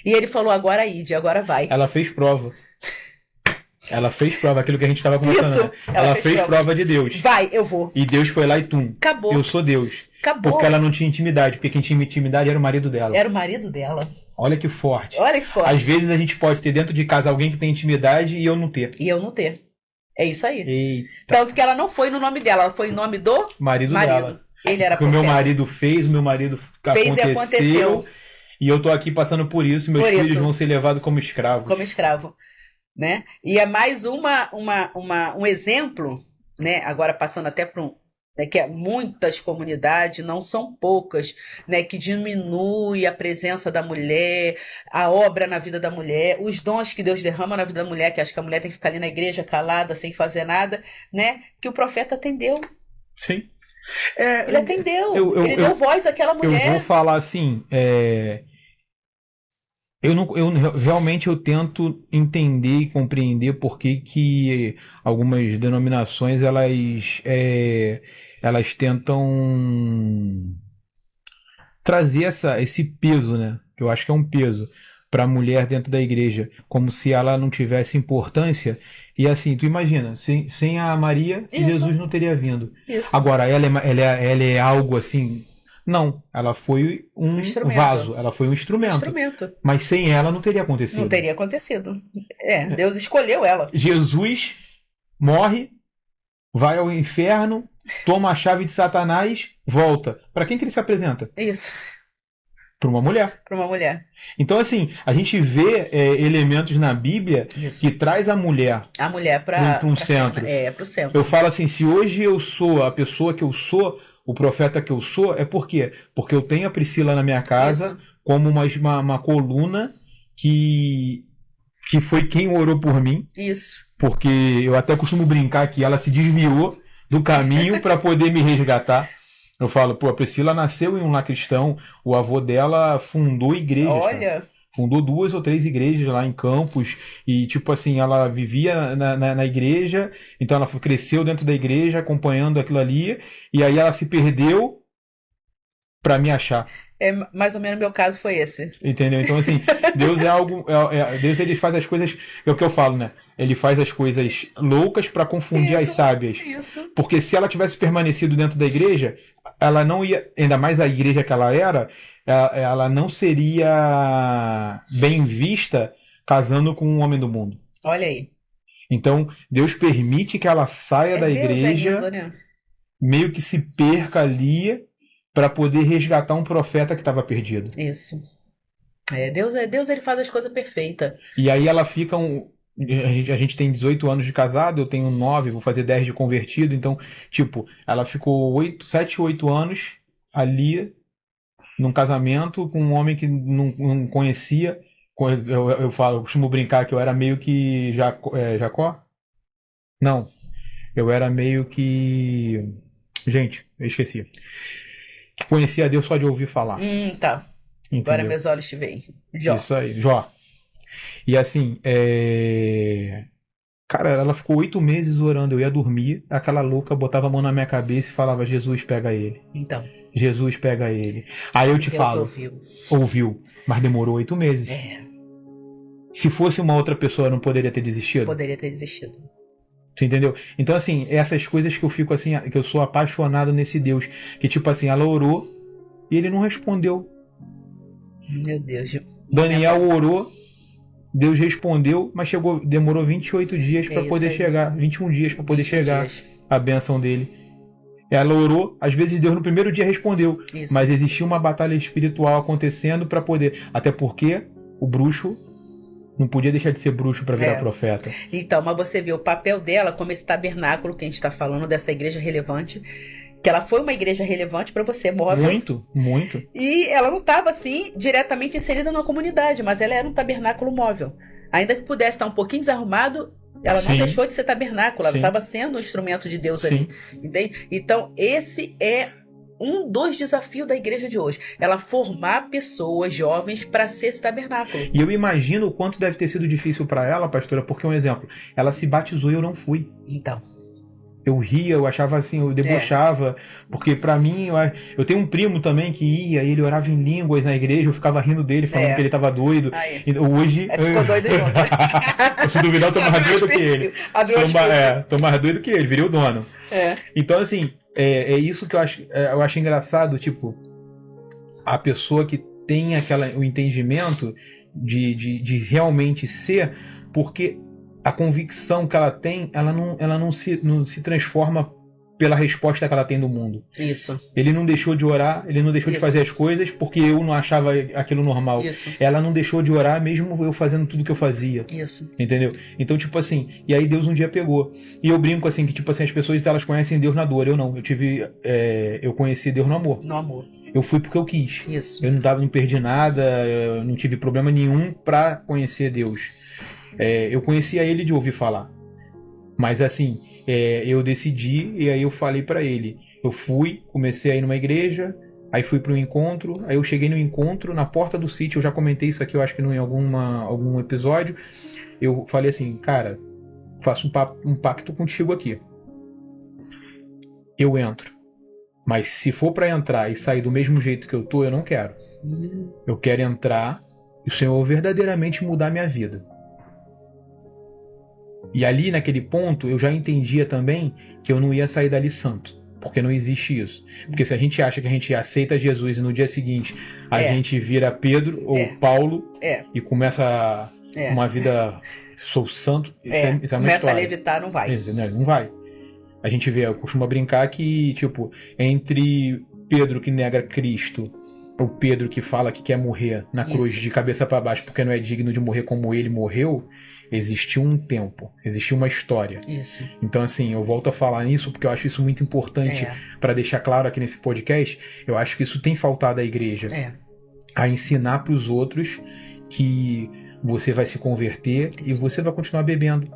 E ele falou, agora ide, agora vai. Ela fez prova. Ela fez prova, aquilo que a gente estava conversando. Isso, ela fez prova de Deus. Vai, eu vou. E Deus foi lá e tum. Acabou. Eu sou Deus. Acabou. Porque ela não tinha intimidade. Porque quem tinha intimidade era o marido dela. Era o marido dela. Olha que forte. Olha que forte. Às vezes a gente pode ter dentro de casa alguém que tem intimidade e eu não ter. E eu não ter. É isso aí. Eita. Tanto que ela não foi no nome dela, ela foi em nome do marido dela. Ele era o que o meu marido fez, o meu marido aconteceu. E eu tô aqui passando por isso. Meus filhos vão ser levados como escravos. Como escravo. Né? E é mais um exemplo, né? Agora passando até para que muitas comunidades, não são poucas, né? Que diminui a presença da mulher, a obra na vida da mulher, os dons que Deus derrama na vida da mulher, que acho que a mulher tem que ficar ali na igreja calada, sem fazer nada, né? Que o profeta atendeu. Sim. Ele atendeu. Ele deu voz àquela mulher. Eu vou falar assim, realmente eu tento entender e compreender por que algumas denominações elas tentam trazer esse peso, né? Que eu acho que é um peso para a mulher dentro da igreja, como se ela não tivesse importância. E assim, tu imagina, sem a Maria, Jesus não teria vindo. Isso. Agora, ela é algo assim. Não, ela foi um vaso, ela foi um instrumento. Mas sem ela não teria acontecido. Não teria acontecido. Deus escolheu ela. Jesus morre, vai ao inferno, toma a chave de Satanás, volta. Para quem que ele se apresenta? Isso. Para uma mulher. Para uma mulher. Então, assim, a gente vê elementos na Bíblia que traz a mulher para um centro. Para o centro. Eu falo assim, se hoje eu sou a pessoa que eu sou, o profeta que eu sou, é por quê? Porque eu tenho a Priscila na minha casa como uma coluna que foi quem orou por mim. Isso. Porque eu até costumo brincar que ela se desviou do caminho para poder me resgatar. Eu falo, a Priscila nasceu em um lar cristão, o avô dela fundou igrejas. Olha! Cara. Fundou 2 ou 3 igrejas lá em Campos, e tipo assim, ela vivia na igreja, então ela cresceu dentro da igreja, acompanhando aquilo ali, e aí ela se perdeu para me achar. Mais ou menos o meu caso foi esse. Entendeu? Então assim, Deus é algo, Deus ele faz as coisas, é o que eu falo, né? Ele faz as coisas loucas para confundir as sábias. Isso. Porque se ela tivesse permanecido dentro da igreja, ela não ia, ainda mais a igreja que ela era, ela não seria bem vista casando com um homem do mundo. Olha aí. Então, Deus permite que ela saia da igreja, lindo, né? meio que se perca ali, para poder resgatar um profeta que estava perdido. Isso. Deus ele faz as coisas perfeitas. E aí ela fica a gente tem 18 anos de casado, eu tenho 9, vou fazer 10 de convertido, então, tipo, ela ficou 7, 8 anos ali, num casamento, com um homem que não conhecia. Eu costumo brincar que eu era meio que Jacó? Não, eu era meio que... Gente, eu esqueci. Que conhecia a Deus só de ouvir falar. Tá. Entendeu? Agora meus olhos te veem. Jó. Isso aí, Jó. E assim, cara, ela ficou 8 meses orando. Eu ia dormir, aquela louca botava a mão na minha cabeça e falava: Jesus, pega ele. Então. Jesus, pega ele. Aí eu te falo. Ouviu, mas demorou 8 meses. Se fosse uma outra pessoa, não poderia ter desistido? Poderia ter desistido. Tu entendeu? Então, assim, essas coisas que eu fico assim, que eu sou apaixonado nesse Deus. Que tipo assim, ela orou e ele não respondeu. Meu Deus. Daniel orou, Deus respondeu, mas demorou 28 dias para poder chegar, 21 dias para poder chegar a bênção dele. Ela orou, às vezes Deus no primeiro dia respondeu, mas existia uma batalha espiritual acontecendo para poder, até porque o bruxo não podia deixar de ser bruxo para virar profeta. Então, mas você vê o papel dela como esse tabernáculo que a gente está falando, dessa igreja relevante, que ela foi uma igreja relevante para você, móvel. Muito. E ela não estava, assim, diretamente inserida na comunidade, mas ela era um tabernáculo móvel. Ainda que pudesse estar um pouquinho desarrumado, ela não deixou de ser tabernáculo, ela estava sendo um instrumento de Deus ali. Entende? Então, esse é um dos desafios da igreja de hoje. Ela formar pessoas jovens para ser esse tabernáculo. E eu imagino o quanto deve ter sido difícil para ela, pastora, porque um exemplo, ela se batizou e eu não fui. Então. Eu ria, eu achava assim, eu debochava, porque pra mim, eu tenho um primo também que ia, ele orava em línguas na igreja, eu ficava rindo dele, falando que ele tava doido. Hoje... ficou doido junto. Se duvidar, eu tô mais doido que ele. Tô mais doido que ele, virei o dono. Então, assim, é isso que eu acho engraçado, tipo, a pessoa que tem o entendimento de realmente ser, porque a convicção que ela tem, ela não se transforma pela resposta que ela tem do mundo. Isso. Ele não deixou de orar, ele não deixou de fazer as coisas porque eu não achava aquilo normal. Isso. Ela não deixou de orar mesmo eu fazendo tudo que eu fazia. Isso. Entendeu? Então, tipo assim, e aí Deus um dia pegou. E eu brinco assim, que tipo assim, as pessoas elas conhecem Deus na dor, eu não. Eu conheci Deus no amor. No amor. Eu fui porque eu quis. Isso. Eu não perdi nada, eu não tive problema nenhum pra conhecer Deus. Eu conhecia ele de ouvir falar, mas assim, eu decidi e aí eu falei pra ele, eu fui, comecei a ir numa igreja, aí fui para um encontro, aí eu cheguei no encontro, na porta do sítio, eu já comentei isso aqui, eu acho que em algum episódio, eu falei assim, cara, faço um pacto contigo aqui, eu entro, mas se for para entrar e sair do mesmo jeito que eu tô, eu não quero. Eu quero entrar e o Senhor verdadeiramente mudar minha vida. E ali naquele ponto eu já entendia também que eu não ia sair dali santo, porque não existe isso. Porque se a gente acha que a gente aceita Jesus e no dia seguinte a gente vira Pedro ou Paulo e começa uma vida, sou santo, isso é uma começa história. A levitar, não vai. Não vai. A gente costuma brincar que tipo, entre Pedro que nega Cristo, o Pedro que fala que quer morrer na cruz de cabeça para baixo porque não é digno de morrer como ele morreu, existiu um tempo, existiu uma história. Isso. Então, assim, eu volto a falar nisso porque eu acho isso muito importante para deixar claro aqui nesse podcast. Eu acho que isso tem faltado à igreja. A ensinar para os outros que você vai se converter e você vai continuar bebendo.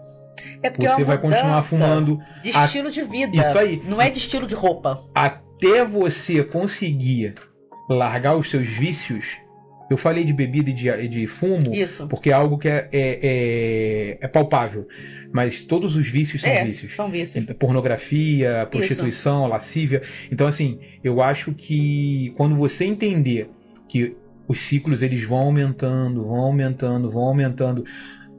Você vai continuar fumando. De estilo de vida. Isso aí. Não é de estilo de roupa. Até você conseguir largar os seus vícios. Eu falei de bebida e de fumo, porque é algo que é palpável. Mas todos os vícios são vícios. São vícios. Pornografia, prostituição, lascívia. Então, assim, eu acho que quando você entender que os ciclos eles vão aumentando,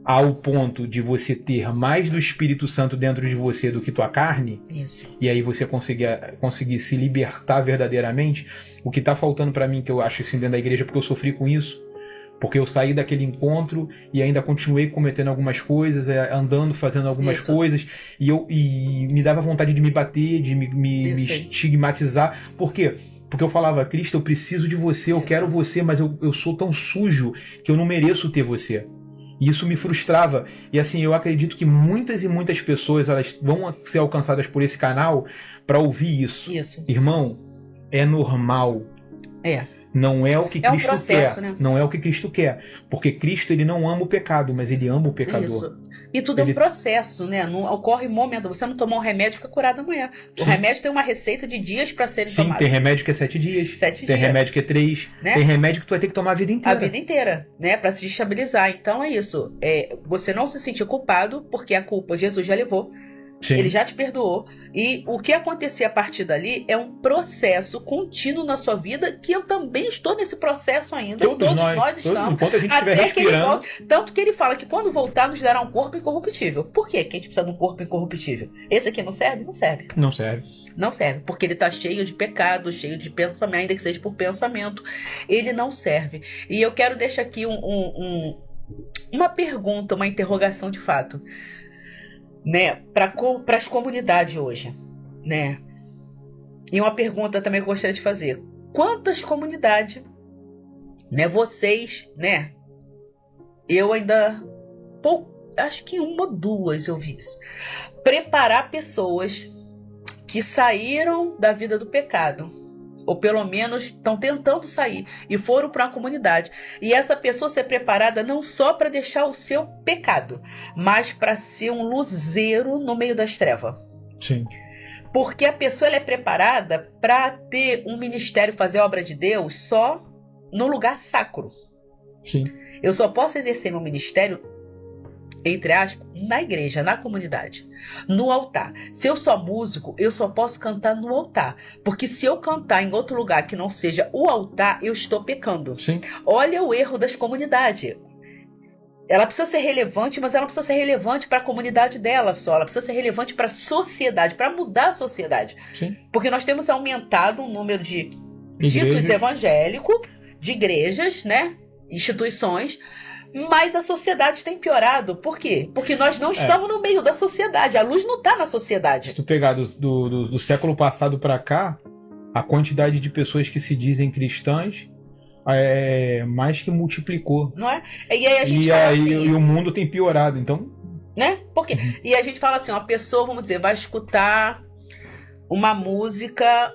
ao ponto de você ter mais do Espírito Santo dentro de você do que tua carne, e aí você conseguir se libertar verdadeiramente, o que está faltando para mim, que eu acho assim dentro da igreja, porque eu sofri com isso, porque eu saí daquele encontro e ainda continuei cometendo algumas coisas, andando, fazendo algumas coisas, e me dava vontade de me bater, de me estigmatizar. Por quê? Porque eu falava, Cristo, eu preciso de você, eu quero você, mas eu sou tão sujo que eu não mereço ter você. E isso me frustrava. E assim, eu acredito que muitas e muitas pessoas elas vão ser alcançadas por esse canal para ouvir isso. Irmão, é normal. Não é o que Cristo processo, quer. Né? Não é o que Cristo quer. Porque Cristo ele não ama o pecado, mas ele ama o pecador. Isso. E tudo é um processo, né? Não ocorre momento. Você não tomar um remédio fica curado amanhã. O remédio tem uma receita de dias para serem tomados. Tem remédio que é 7 dias. Tem remédio que é 3. Né? Tem remédio que tu vai ter que tomar a vida inteira. A vida inteira, né? Para se estabilizar. Então é isso. Você não se sentir culpado, porque a culpa Jesus já levou. Ele já te perdoou. E o que acontecer a partir dali é um processo contínuo na sua vida, que eu também estou nesse processo ainda. Todos nós estamos. Enquanto a gente estiver respirando. Tanto que ele fala que quando voltar nos dará um corpo incorruptível. Por quê que a gente precisa de um corpo incorruptível? Esse aqui não serve? Não serve. Não serve, porque ele está cheio de pecado, cheio de pensamento, ainda que seja por pensamento. Ele não serve. E eu quero deixar aqui uma pergunta, uma interrogação de fato. Né, para as comunidades hoje, né? E uma pergunta também que eu gostaria de fazer: quantas comunidades, né? Vocês, né? Eu ainda acho que 1 ou 2 eu vi isso. Preparar pessoas que saíram da vida do pecado, ou pelo menos estão tentando sair e foram para a comunidade. E essa pessoa ser preparada não só para deixar o seu pecado, mas para ser um luzeiro no meio das trevas. Sim. Porque a pessoa ela é preparada para ter um ministério, fazer a obra de Deus só no lugar sacro. Sim. Eu só posso exercer meu ministério, entre aspas, na igreja, na comunidade, no altar. Se eu sou músico, eu só posso cantar no altar. Porque se eu cantar em outro lugar que não seja o altar, eu estou pecando. Sim. Olha o erro das comunidades. Ela precisa ser relevante, mas ela não precisa ser relevante para a comunidade dela só. Ela precisa ser relevante para a sociedade, para mudar a sociedade. Sim. Porque nós temos aumentado o número de ditos evangélicos, de igrejas, né? Instituições, mas a sociedade tem piorado. Por quê? Porque nós não estamos no meio da sociedade. A luz não está na sociedade. Se tu pegar do século passado para cá, a quantidade de pessoas que se dizem cristãs mais que multiplicou. Não é? E aí a gente fala assim, e o mundo tem piorado, então... Né? Por quê? E a gente fala assim, uma pessoa, vamos dizer, vai escutar uma música,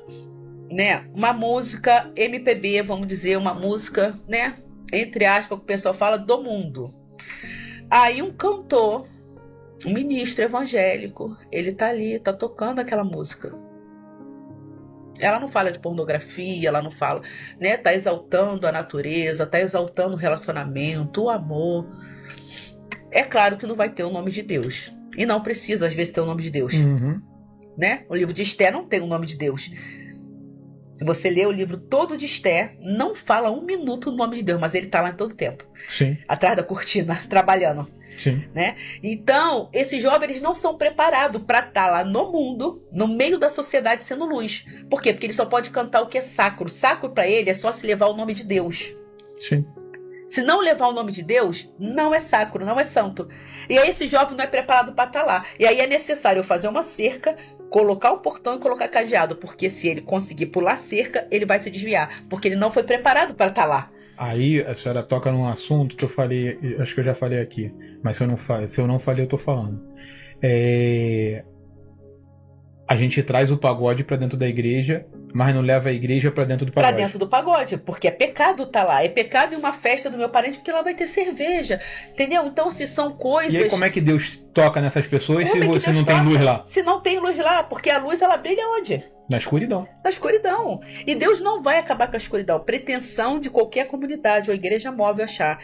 né? Uma música MPB, vamos dizer, uma música, né? Entre aspas, que o pessoal fala, do mundo. Aí um cantor, um ministro evangélico, ele tá ali, tá tocando aquela música. Ela não fala de pornografia, ela não fala, né? Tá exaltando a natureza, tá exaltando o relacionamento, o amor. É claro que não vai ter o nome de Deus. E não precisa, às vezes, ter o nome de Deus. Uhum. Né? O livro de Esther não tem o nome de Deus. Se você ler o livro todo de Esther, não fala um minuto do nome de Deus, mas ele está lá em todo tempo. Sim. Atrás da cortina, trabalhando. Sim. Né? Então, esses jovens eles não são preparados para estar lá no mundo, no meio da sociedade, sendo luz. Por quê? Porque ele só pode cantar o que é sacro. Sacro para ele é só se levar o nome de Deus. Sim. Se não levar o nome de Deus, não é sacro, não é santo. E aí esse jovem não é preparado para estar lá. E aí é necessário eu fazer uma cerca, colocar um portão e colocar cadeado. Porque se ele conseguir pular cerca, ele vai se desviar. Porque ele não foi preparado para estar lá. Aí a senhora toca num assunto que eu falei, acho que eu já falei aqui. Mas se eu não falei, eu tô falando. A gente traz o pagode para dentro da igreja, mas não leva a igreja para dentro do pagode. Para dentro do pagode, porque é pecado tá lá. É pecado em uma festa do meu parente, porque lá vai ter cerveja. Entendeu? Então, se são coisas... E aí, como é que Deus toca nessas pessoas se você não tem luz lá? Se não tem luz lá, porque a luz, ela brilha onde? Na escuridão. Na escuridão. E Deus não vai acabar com a escuridão. Pretensão de qualquer comunidade ou igreja móvel achar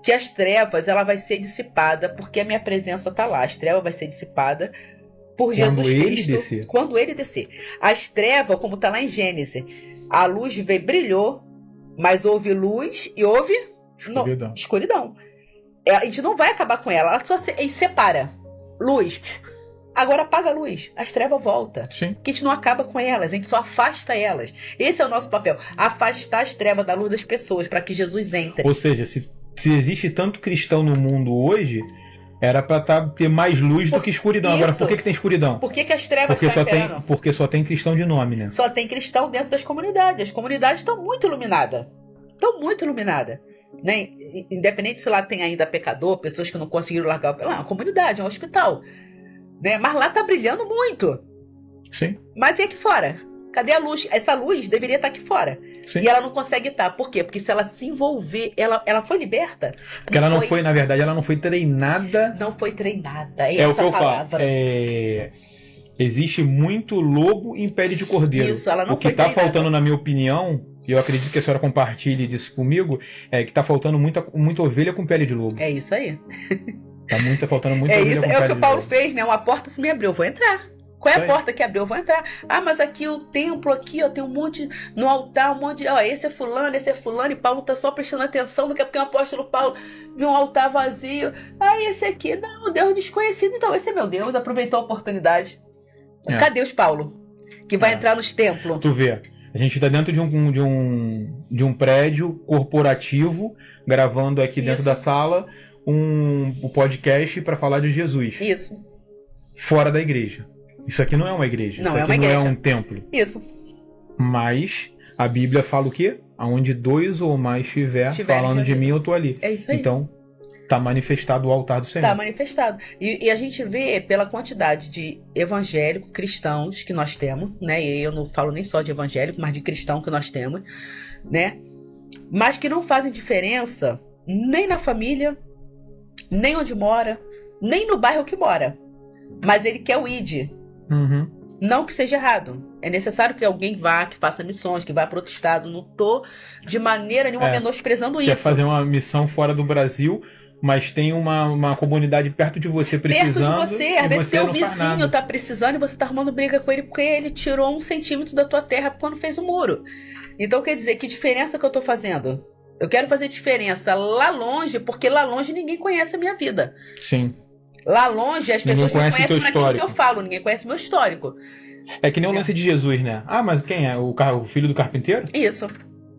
que as trevas, ela vai ser dissipada, porque a minha presença tá lá. As trevas vai ser dissipada por Jesus Cristo, quando ele descer. As trevas, como está lá em Gênesis, a luz veio, brilhou, mas houve luz e houve escuridão. A gente não vai acabar com ela, ela só separa. Luz, agora apaga a luz, as trevas voltam. Sim. Que a gente não acaba com elas, a gente só afasta elas. Esse é o nosso papel, afastar as trevas da luz das pessoas, para que Jesus entre. Ou seja, se existe tanto cristão no mundo hoje... Era pra ter mais luz do que escuridão. Isso. Agora, por que tem escuridão? Por que as trevas estão imperando? Porque só tem cristão de nome, né? Só tem cristão dentro das comunidades. As comunidades estão muito iluminadas. Né? Independente se lá tem ainda pecador, pessoas que não conseguiram largar... Lá, uma comunidade, um hospital. Né? Mas lá tá brilhando muito. Sim. Mas e aqui fora? Cadê a luz? Essa luz deveria estar aqui fora. Sim. E ela não consegue estar. Por quê? Porque se ela se envolver, ela foi liberta. Porque ela não foi, na verdade, ela não foi treinada. Não foi treinada. É o que eu falo. Existe muito lobo em pele de cordeiro. Isso, ela não o que está faltando, na minha opinião, e eu acredito que a senhora compartilhe disso comigo, é que está faltando muita ovelha com pele de lobo. É isso aí. Tá faltando muita ovelha com pele de lobo. É o que o Paulo fez, né? Uma porta se me abriu, eu vou entrar. Qual é a porta que abriu? Eu vou entrar. Ah, mas aqui o templo, aqui, ó, tem um monte no altar, um monte de... Ó, esse é fulano, e Paulo tá só prestando atenção, daqui a pouco o apóstolo Paulo viu um altar vazio. Ah, esse aqui, não, Deus desconhecido. Então, esse é meu Deus, aproveitou a oportunidade. Cadê os Paulo? Que vai entrar nos templos. Tu vê, a gente tá dentro de um prédio corporativo, gravando aqui dentro da sala um podcast para falar de Jesus. Isso. Fora da igreja. Isso aqui não é uma igreja. Não, isso aqui não é um templo. Isso. Mas a Bíblia fala o quê? Aonde 2 ou mais estiver falando de mim, eu tô ali. É isso aí. Então, Está manifestado o altar do Senhor. Está manifestado. E a gente vê pela quantidade de evangélicos, cristãos que nós temos, né? E eu não falo nem só de evangélico, mas de cristão que nós temos, né? Mas que não fazem diferença nem na família, nem onde mora, nem no bairro que mora. Mas ele quer o ID. Uhum. Não que seja errado. É necessário que alguém vá, que faça missões, que vá para outro estado. Não estou de maneira nenhuma menosprezando isso. Quer fazer uma missão fora do Brasil, mas tem uma comunidade perto de você precisando. Perto de você. Às vezes seu vizinho está precisando e você está arrumando briga com ele porque ele tirou 1 centímetro da tua terra quando fez o muro. Então quer dizer, que diferença que eu estou fazendo? Eu quero fazer diferença lá longe, porque lá longe ninguém conhece a minha vida. Sim. Lá longe as pessoas me conhecem por aquilo histórico. que eu falo, ninguém conhece meu histórico. É que nem o lance de Jesus, né? Ah, mas quem é? O filho do carpinteiro? Isso.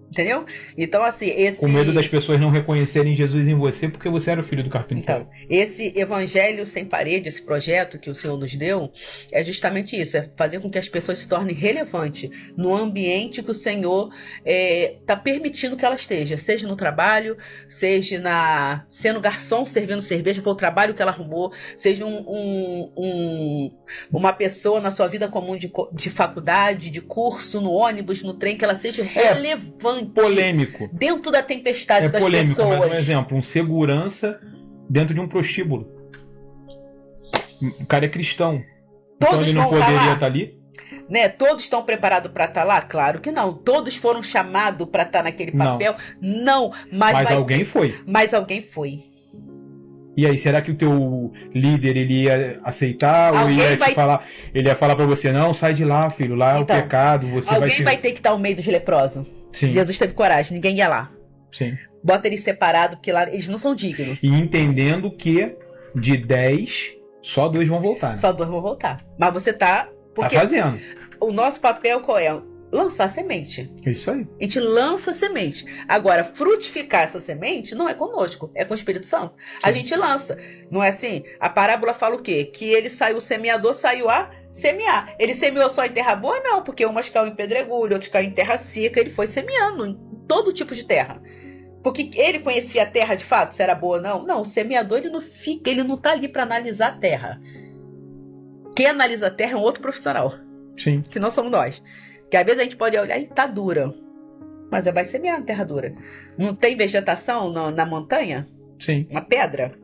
Entendeu? Então, assim, Com medo das pessoas não reconhecerem Jesus em você porque você era o filho do carpinteiro. Então, esse Evangelho Sem Parede, esse projeto que o Senhor nos deu, é justamente isso, é fazer com que as pessoas se tornem relevantes no ambiente que o Senhor está permitindo que ela esteja, seja no trabalho, seja sendo garçom, servindo cerveja, foi o trabalho que ela arrumou, seja uma pessoa na sua vida comum de faculdade, de curso, no ônibus, no trem, que ela seja relevante. Polêmico. Dentro da tempestade das polêmico, pessoas. Mas um exemplo, um segurança dentro de um prostíbulo. O cara é cristão. Todos então ele não poderia estar ali? Né? Todos estão preparados para estar lá? Claro que não. Todos foram chamados para estar naquele papel? Não. Mas alguém foi. Mas alguém foi. E aí, será que o teu líder ele ia aceitar? Alguém ou ia te falar? Ele ia falar para você, não, sai de lá, filho, lá então, é o pecado. Alguém vai ter que estar no meio dos leprosos. Sim. Jesus teve coragem, ninguém ia lá. Sim. Bota eles separados, porque lá eles não são dignos. E entendendo que de 10, só 2 vão voltar. Né? Só 2 vão voltar. Mas você tá fazendo. O nosso papel qual é? Lançar semente. Isso aí. A gente lança semente. Agora, frutificar essa semente não é conosco, é com o Espírito Santo. Sim. A gente lança. Não é assim? A parábola fala o quê? Que ele saiu, o semeador saiu a semear. Ele semeou só em terra boa? Não, porque umas caiu em pedregulho, outras caiu em terra seca. Ele foi semeando em todo tipo de terra. Porque ele conhecia a terra de fato, se era boa ou não? Não, o semeador ele não tá ali para analisar a terra. Quem analisa a terra é um outro profissional. Sim. Que não somos nós. Que às vezes a gente pode olhar e tá dura. Mas vai semear na terra dura. Não tem vegetação na montanha? Sim. Uma pedra?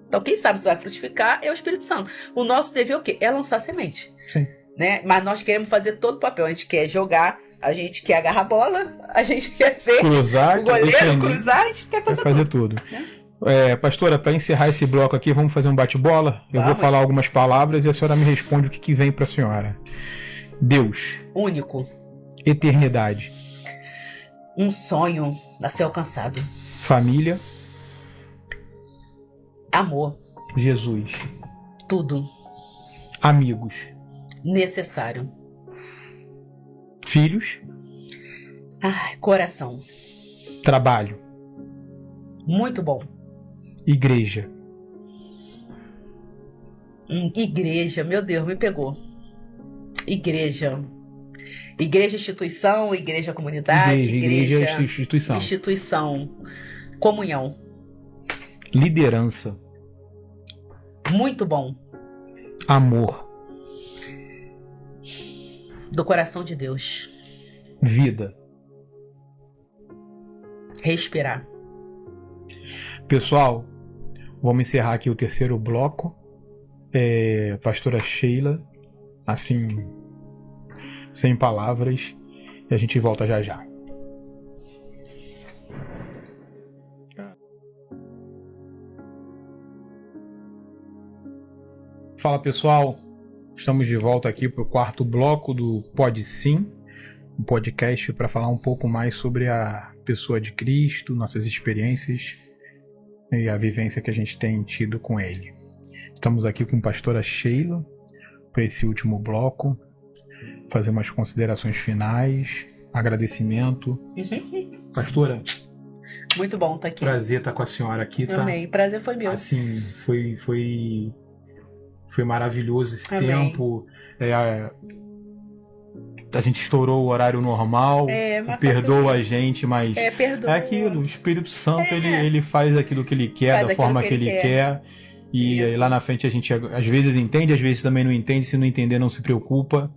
Então quem sabe se vai frutificar é o Espírito Santo. O nosso dever é o quê? É lançar semente. Sim. Né? Mas nós queremos fazer todo o papel. A gente quer jogar, a gente quer agarrar a bola, a gente quer ser cruzar, o goleiro, cruzar, a gente quer fazer tudo. Pastora, para encerrar esse bloco aqui, vamos fazer um bate-bola? Eu vou falar algumas palavras e a senhora me responde o que vem para a senhora. Deus. Único. Eternidade. Um sonho a ser alcançado. Família. Amor. Jesus. Tudo. Amigos. Necessário. Filhos. Coração. Trabalho. Muito bom. Igreja. Igreja, meu Deus, me pegou. Igreja, instituição, igreja, comunidade, igreja, instituição. Instituição, comunhão. Liderança. Muito bom. Amor. Do coração de Deus. Vida. Respirar. Pessoal, vamos encerrar aqui o terceiro bloco. Pastora Sheila, assim, sem palavras, e a gente volta já já. Fala pessoal, estamos de volta aqui para o quarto bloco do Pode Sim, um podcast para falar um pouco mais sobre a pessoa de Cristo, nossas experiências e a vivência que a gente tem tido com ele. Estamos aqui com a pastora Sheila para esse último bloco, fazer umas considerações finais, agradecimento. Pastora, muito bom estar aqui. Prazer estar com a senhora aqui, tá? Amém. Prazer foi meu. Assim, foi maravilhoso esse Amém. tempo. a gente estourou o horário normal, perdoa a gente, mas é aquilo, o Espírito Santo ele faz aquilo que ele quer, da forma que ele quer. E aí, lá na frente a gente às vezes entende, às vezes também não entende. Se não entender, não se preocupa.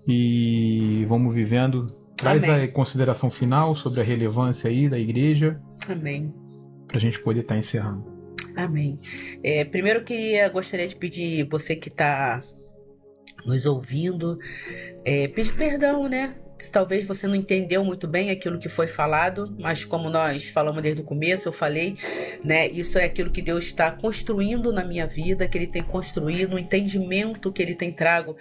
E vamos vivendo. Traz a consideração final sobre a relevância aí da igreja. Amém. Pra gente poder estar encerrando. Amém. Primeiro gostaria de pedir você que está nos ouvindo, pedir perdão, né? Se talvez você não entendeu muito bem aquilo que foi falado, mas como nós falamos desde o começo, eu falei, né? Isso é aquilo que Deus está construindo na minha vida, que Ele tem construído, um entendimento que Ele tem trago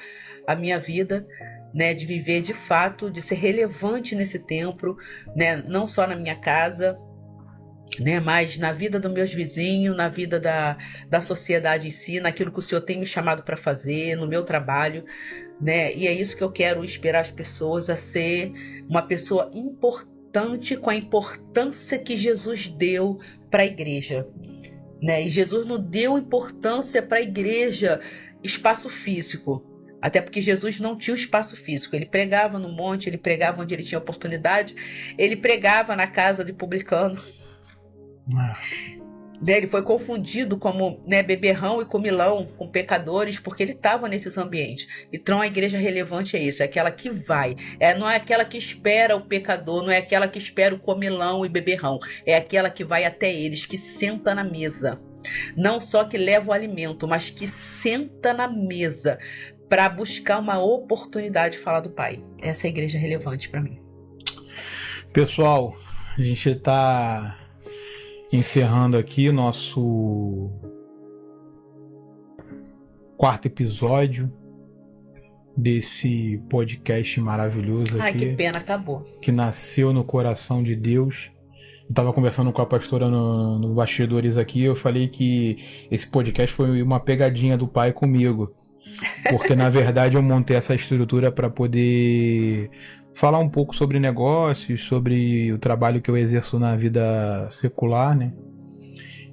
à minha vida, né? De viver de fato, de ser relevante nesse tempo, né? Não só na minha casa, né, mas na vida dos meus vizinhos, na vida da sociedade em si, naquilo que o Senhor tem me chamado para fazer, no meu trabalho, né? E é isso que eu quero inspirar as pessoas a ser uma pessoa importante com a importância que Jesus deu para a igreja, né? E Jesus não deu importância para a igreja espaço físico. Até porque Jesus não tinha o espaço físico. Ele pregava no monte, ele pregava onde ele tinha oportunidade, ele pregava na casa de publicano. Ele foi confundido como, né, beberrão e comilão com pecadores, porque ele estava nesses ambientes. Então a igreja relevante é isso, é aquela que vai, não é aquela que espera o pecador, não é aquela que espera o comilão e beberrão, é aquela que vai até eles, que senta na mesa, não só que leva o alimento, mas que senta na mesa para buscar uma oportunidade de falar do Pai. Essa é a igreja relevante para mim. Pessoal, a gente está encerrando aqui o nosso 4º episódio desse podcast maravilhoso aqui. Que pena, acabou. Que nasceu no coração de Deus. Eu estava conversando com a pastora no bastidores aqui, eu falei que esse podcast foi uma pegadinha do Pai comigo. Porque na verdade eu montei essa estrutura para poder falar um pouco sobre negócios, sobre o trabalho que eu exerço na vida secular, né?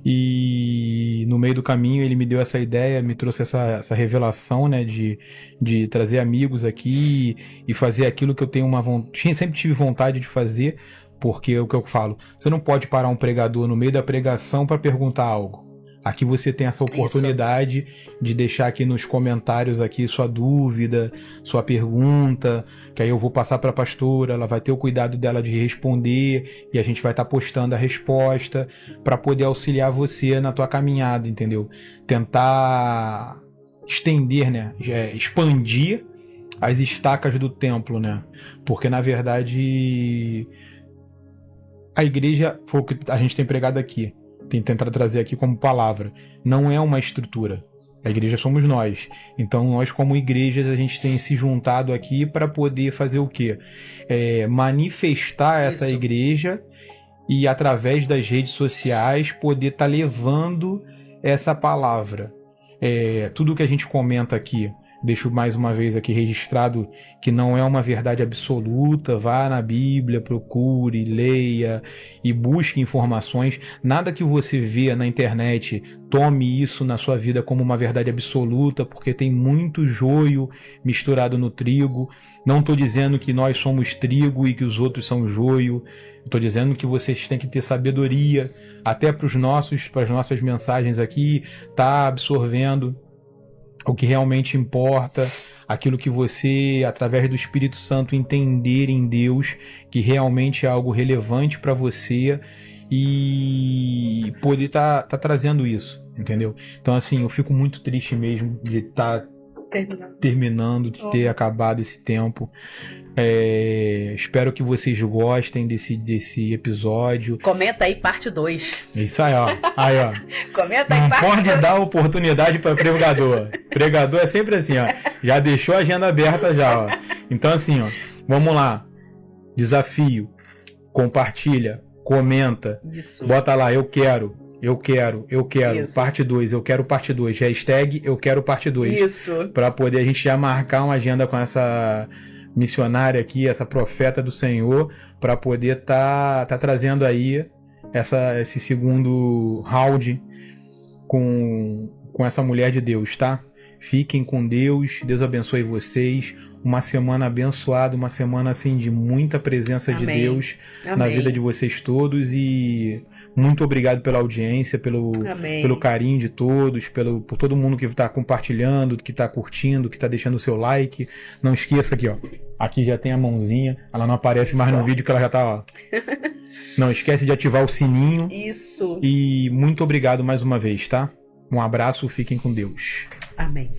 E no meio do caminho ele me deu essa ideia, me trouxe essa revelação, né? De trazer amigos aqui e fazer aquilo que eu tenho sempre tive vontade de fazer, porque é o que eu falo, você não pode parar um pregador no meio da pregação para perguntar algo. Aqui você tem essa oportunidade de deixar aqui nos comentários aqui sua dúvida, sua pergunta, que aí eu vou passar para a pastora, ela vai ter o cuidado dela de responder e a gente vai estar postando a resposta para poder auxiliar você na tua caminhada, entendeu? Tentar estender, né? Expandir as estacas do templo, né? Porque na verdade a igreja, foi o que a gente tem pregado aqui, tem tentado trazer aqui como palavra, não é uma estrutura. A igreja somos nós. Então nós como igrejas a gente tem se juntado aqui para poder fazer o quê? Manifestar essa igreja e através das redes sociais poder estar levando essa palavra. Tudo que a gente comenta aqui, deixo mais uma vez aqui registrado que não é uma verdade absoluta. Vá na Bíblia, procure, leia e busque informações. Nada que você vê na internet, tome isso na sua vida como uma verdade absoluta, porque tem muito joio misturado no trigo. Não estou dizendo que nós somos trigo e que os outros são joio. Estou dizendo que vocês têm que ter sabedoria, até para as nossas mensagens aqui, tá absorvendo o que realmente importa, aquilo que você, através do Espírito Santo, entender em Deus, que realmente é algo relevante para você e poder estar trazendo isso, entendeu? Então, assim, eu fico muito triste mesmo de estar terminando, de ter acabado esse tempo. Espero que vocês gostem desse episódio. Comenta aí parte 2. Isso aí, ó. Comenta aí não parte 2. Não pode dar oportunidade para pregador. Pregador é sempre assim, ó. Já deixou a agenda aberta já, ó. Então assim, ó. Vamos lá. Desafio. Compartilha. Comenta. Isso. Bota lá, eu quero. Isso. Parte 2, eu quero parte 2. Hashtag eu quero parte 2. Isso. Para poder a gente já marcar uma agenda com essa missionária aqui, essa profeta do Senhor, para poder tá trazendo aí esse segundo round com essa mulher de Deus, tá? Fiquem com Deus. Deus abençoe vocês. Uma semana abençoada, uma semana assim de muita presença de Deus na vida de vocês todos. E muito obrigado pela audiência, pelo carinho de todos, por todo mundo que está compartilhando, que está curtindo, que está deixando o seu like. Não esqueça aqui, ó. Aqui já tem a mãozinha. Ela não aparece mais no vídeo que ela já tá, ó. Não esquece de ativar o sininho. Isso. E muito obrigado mais uma vez, tá? Um abraço, fiquem com Deus. Amém.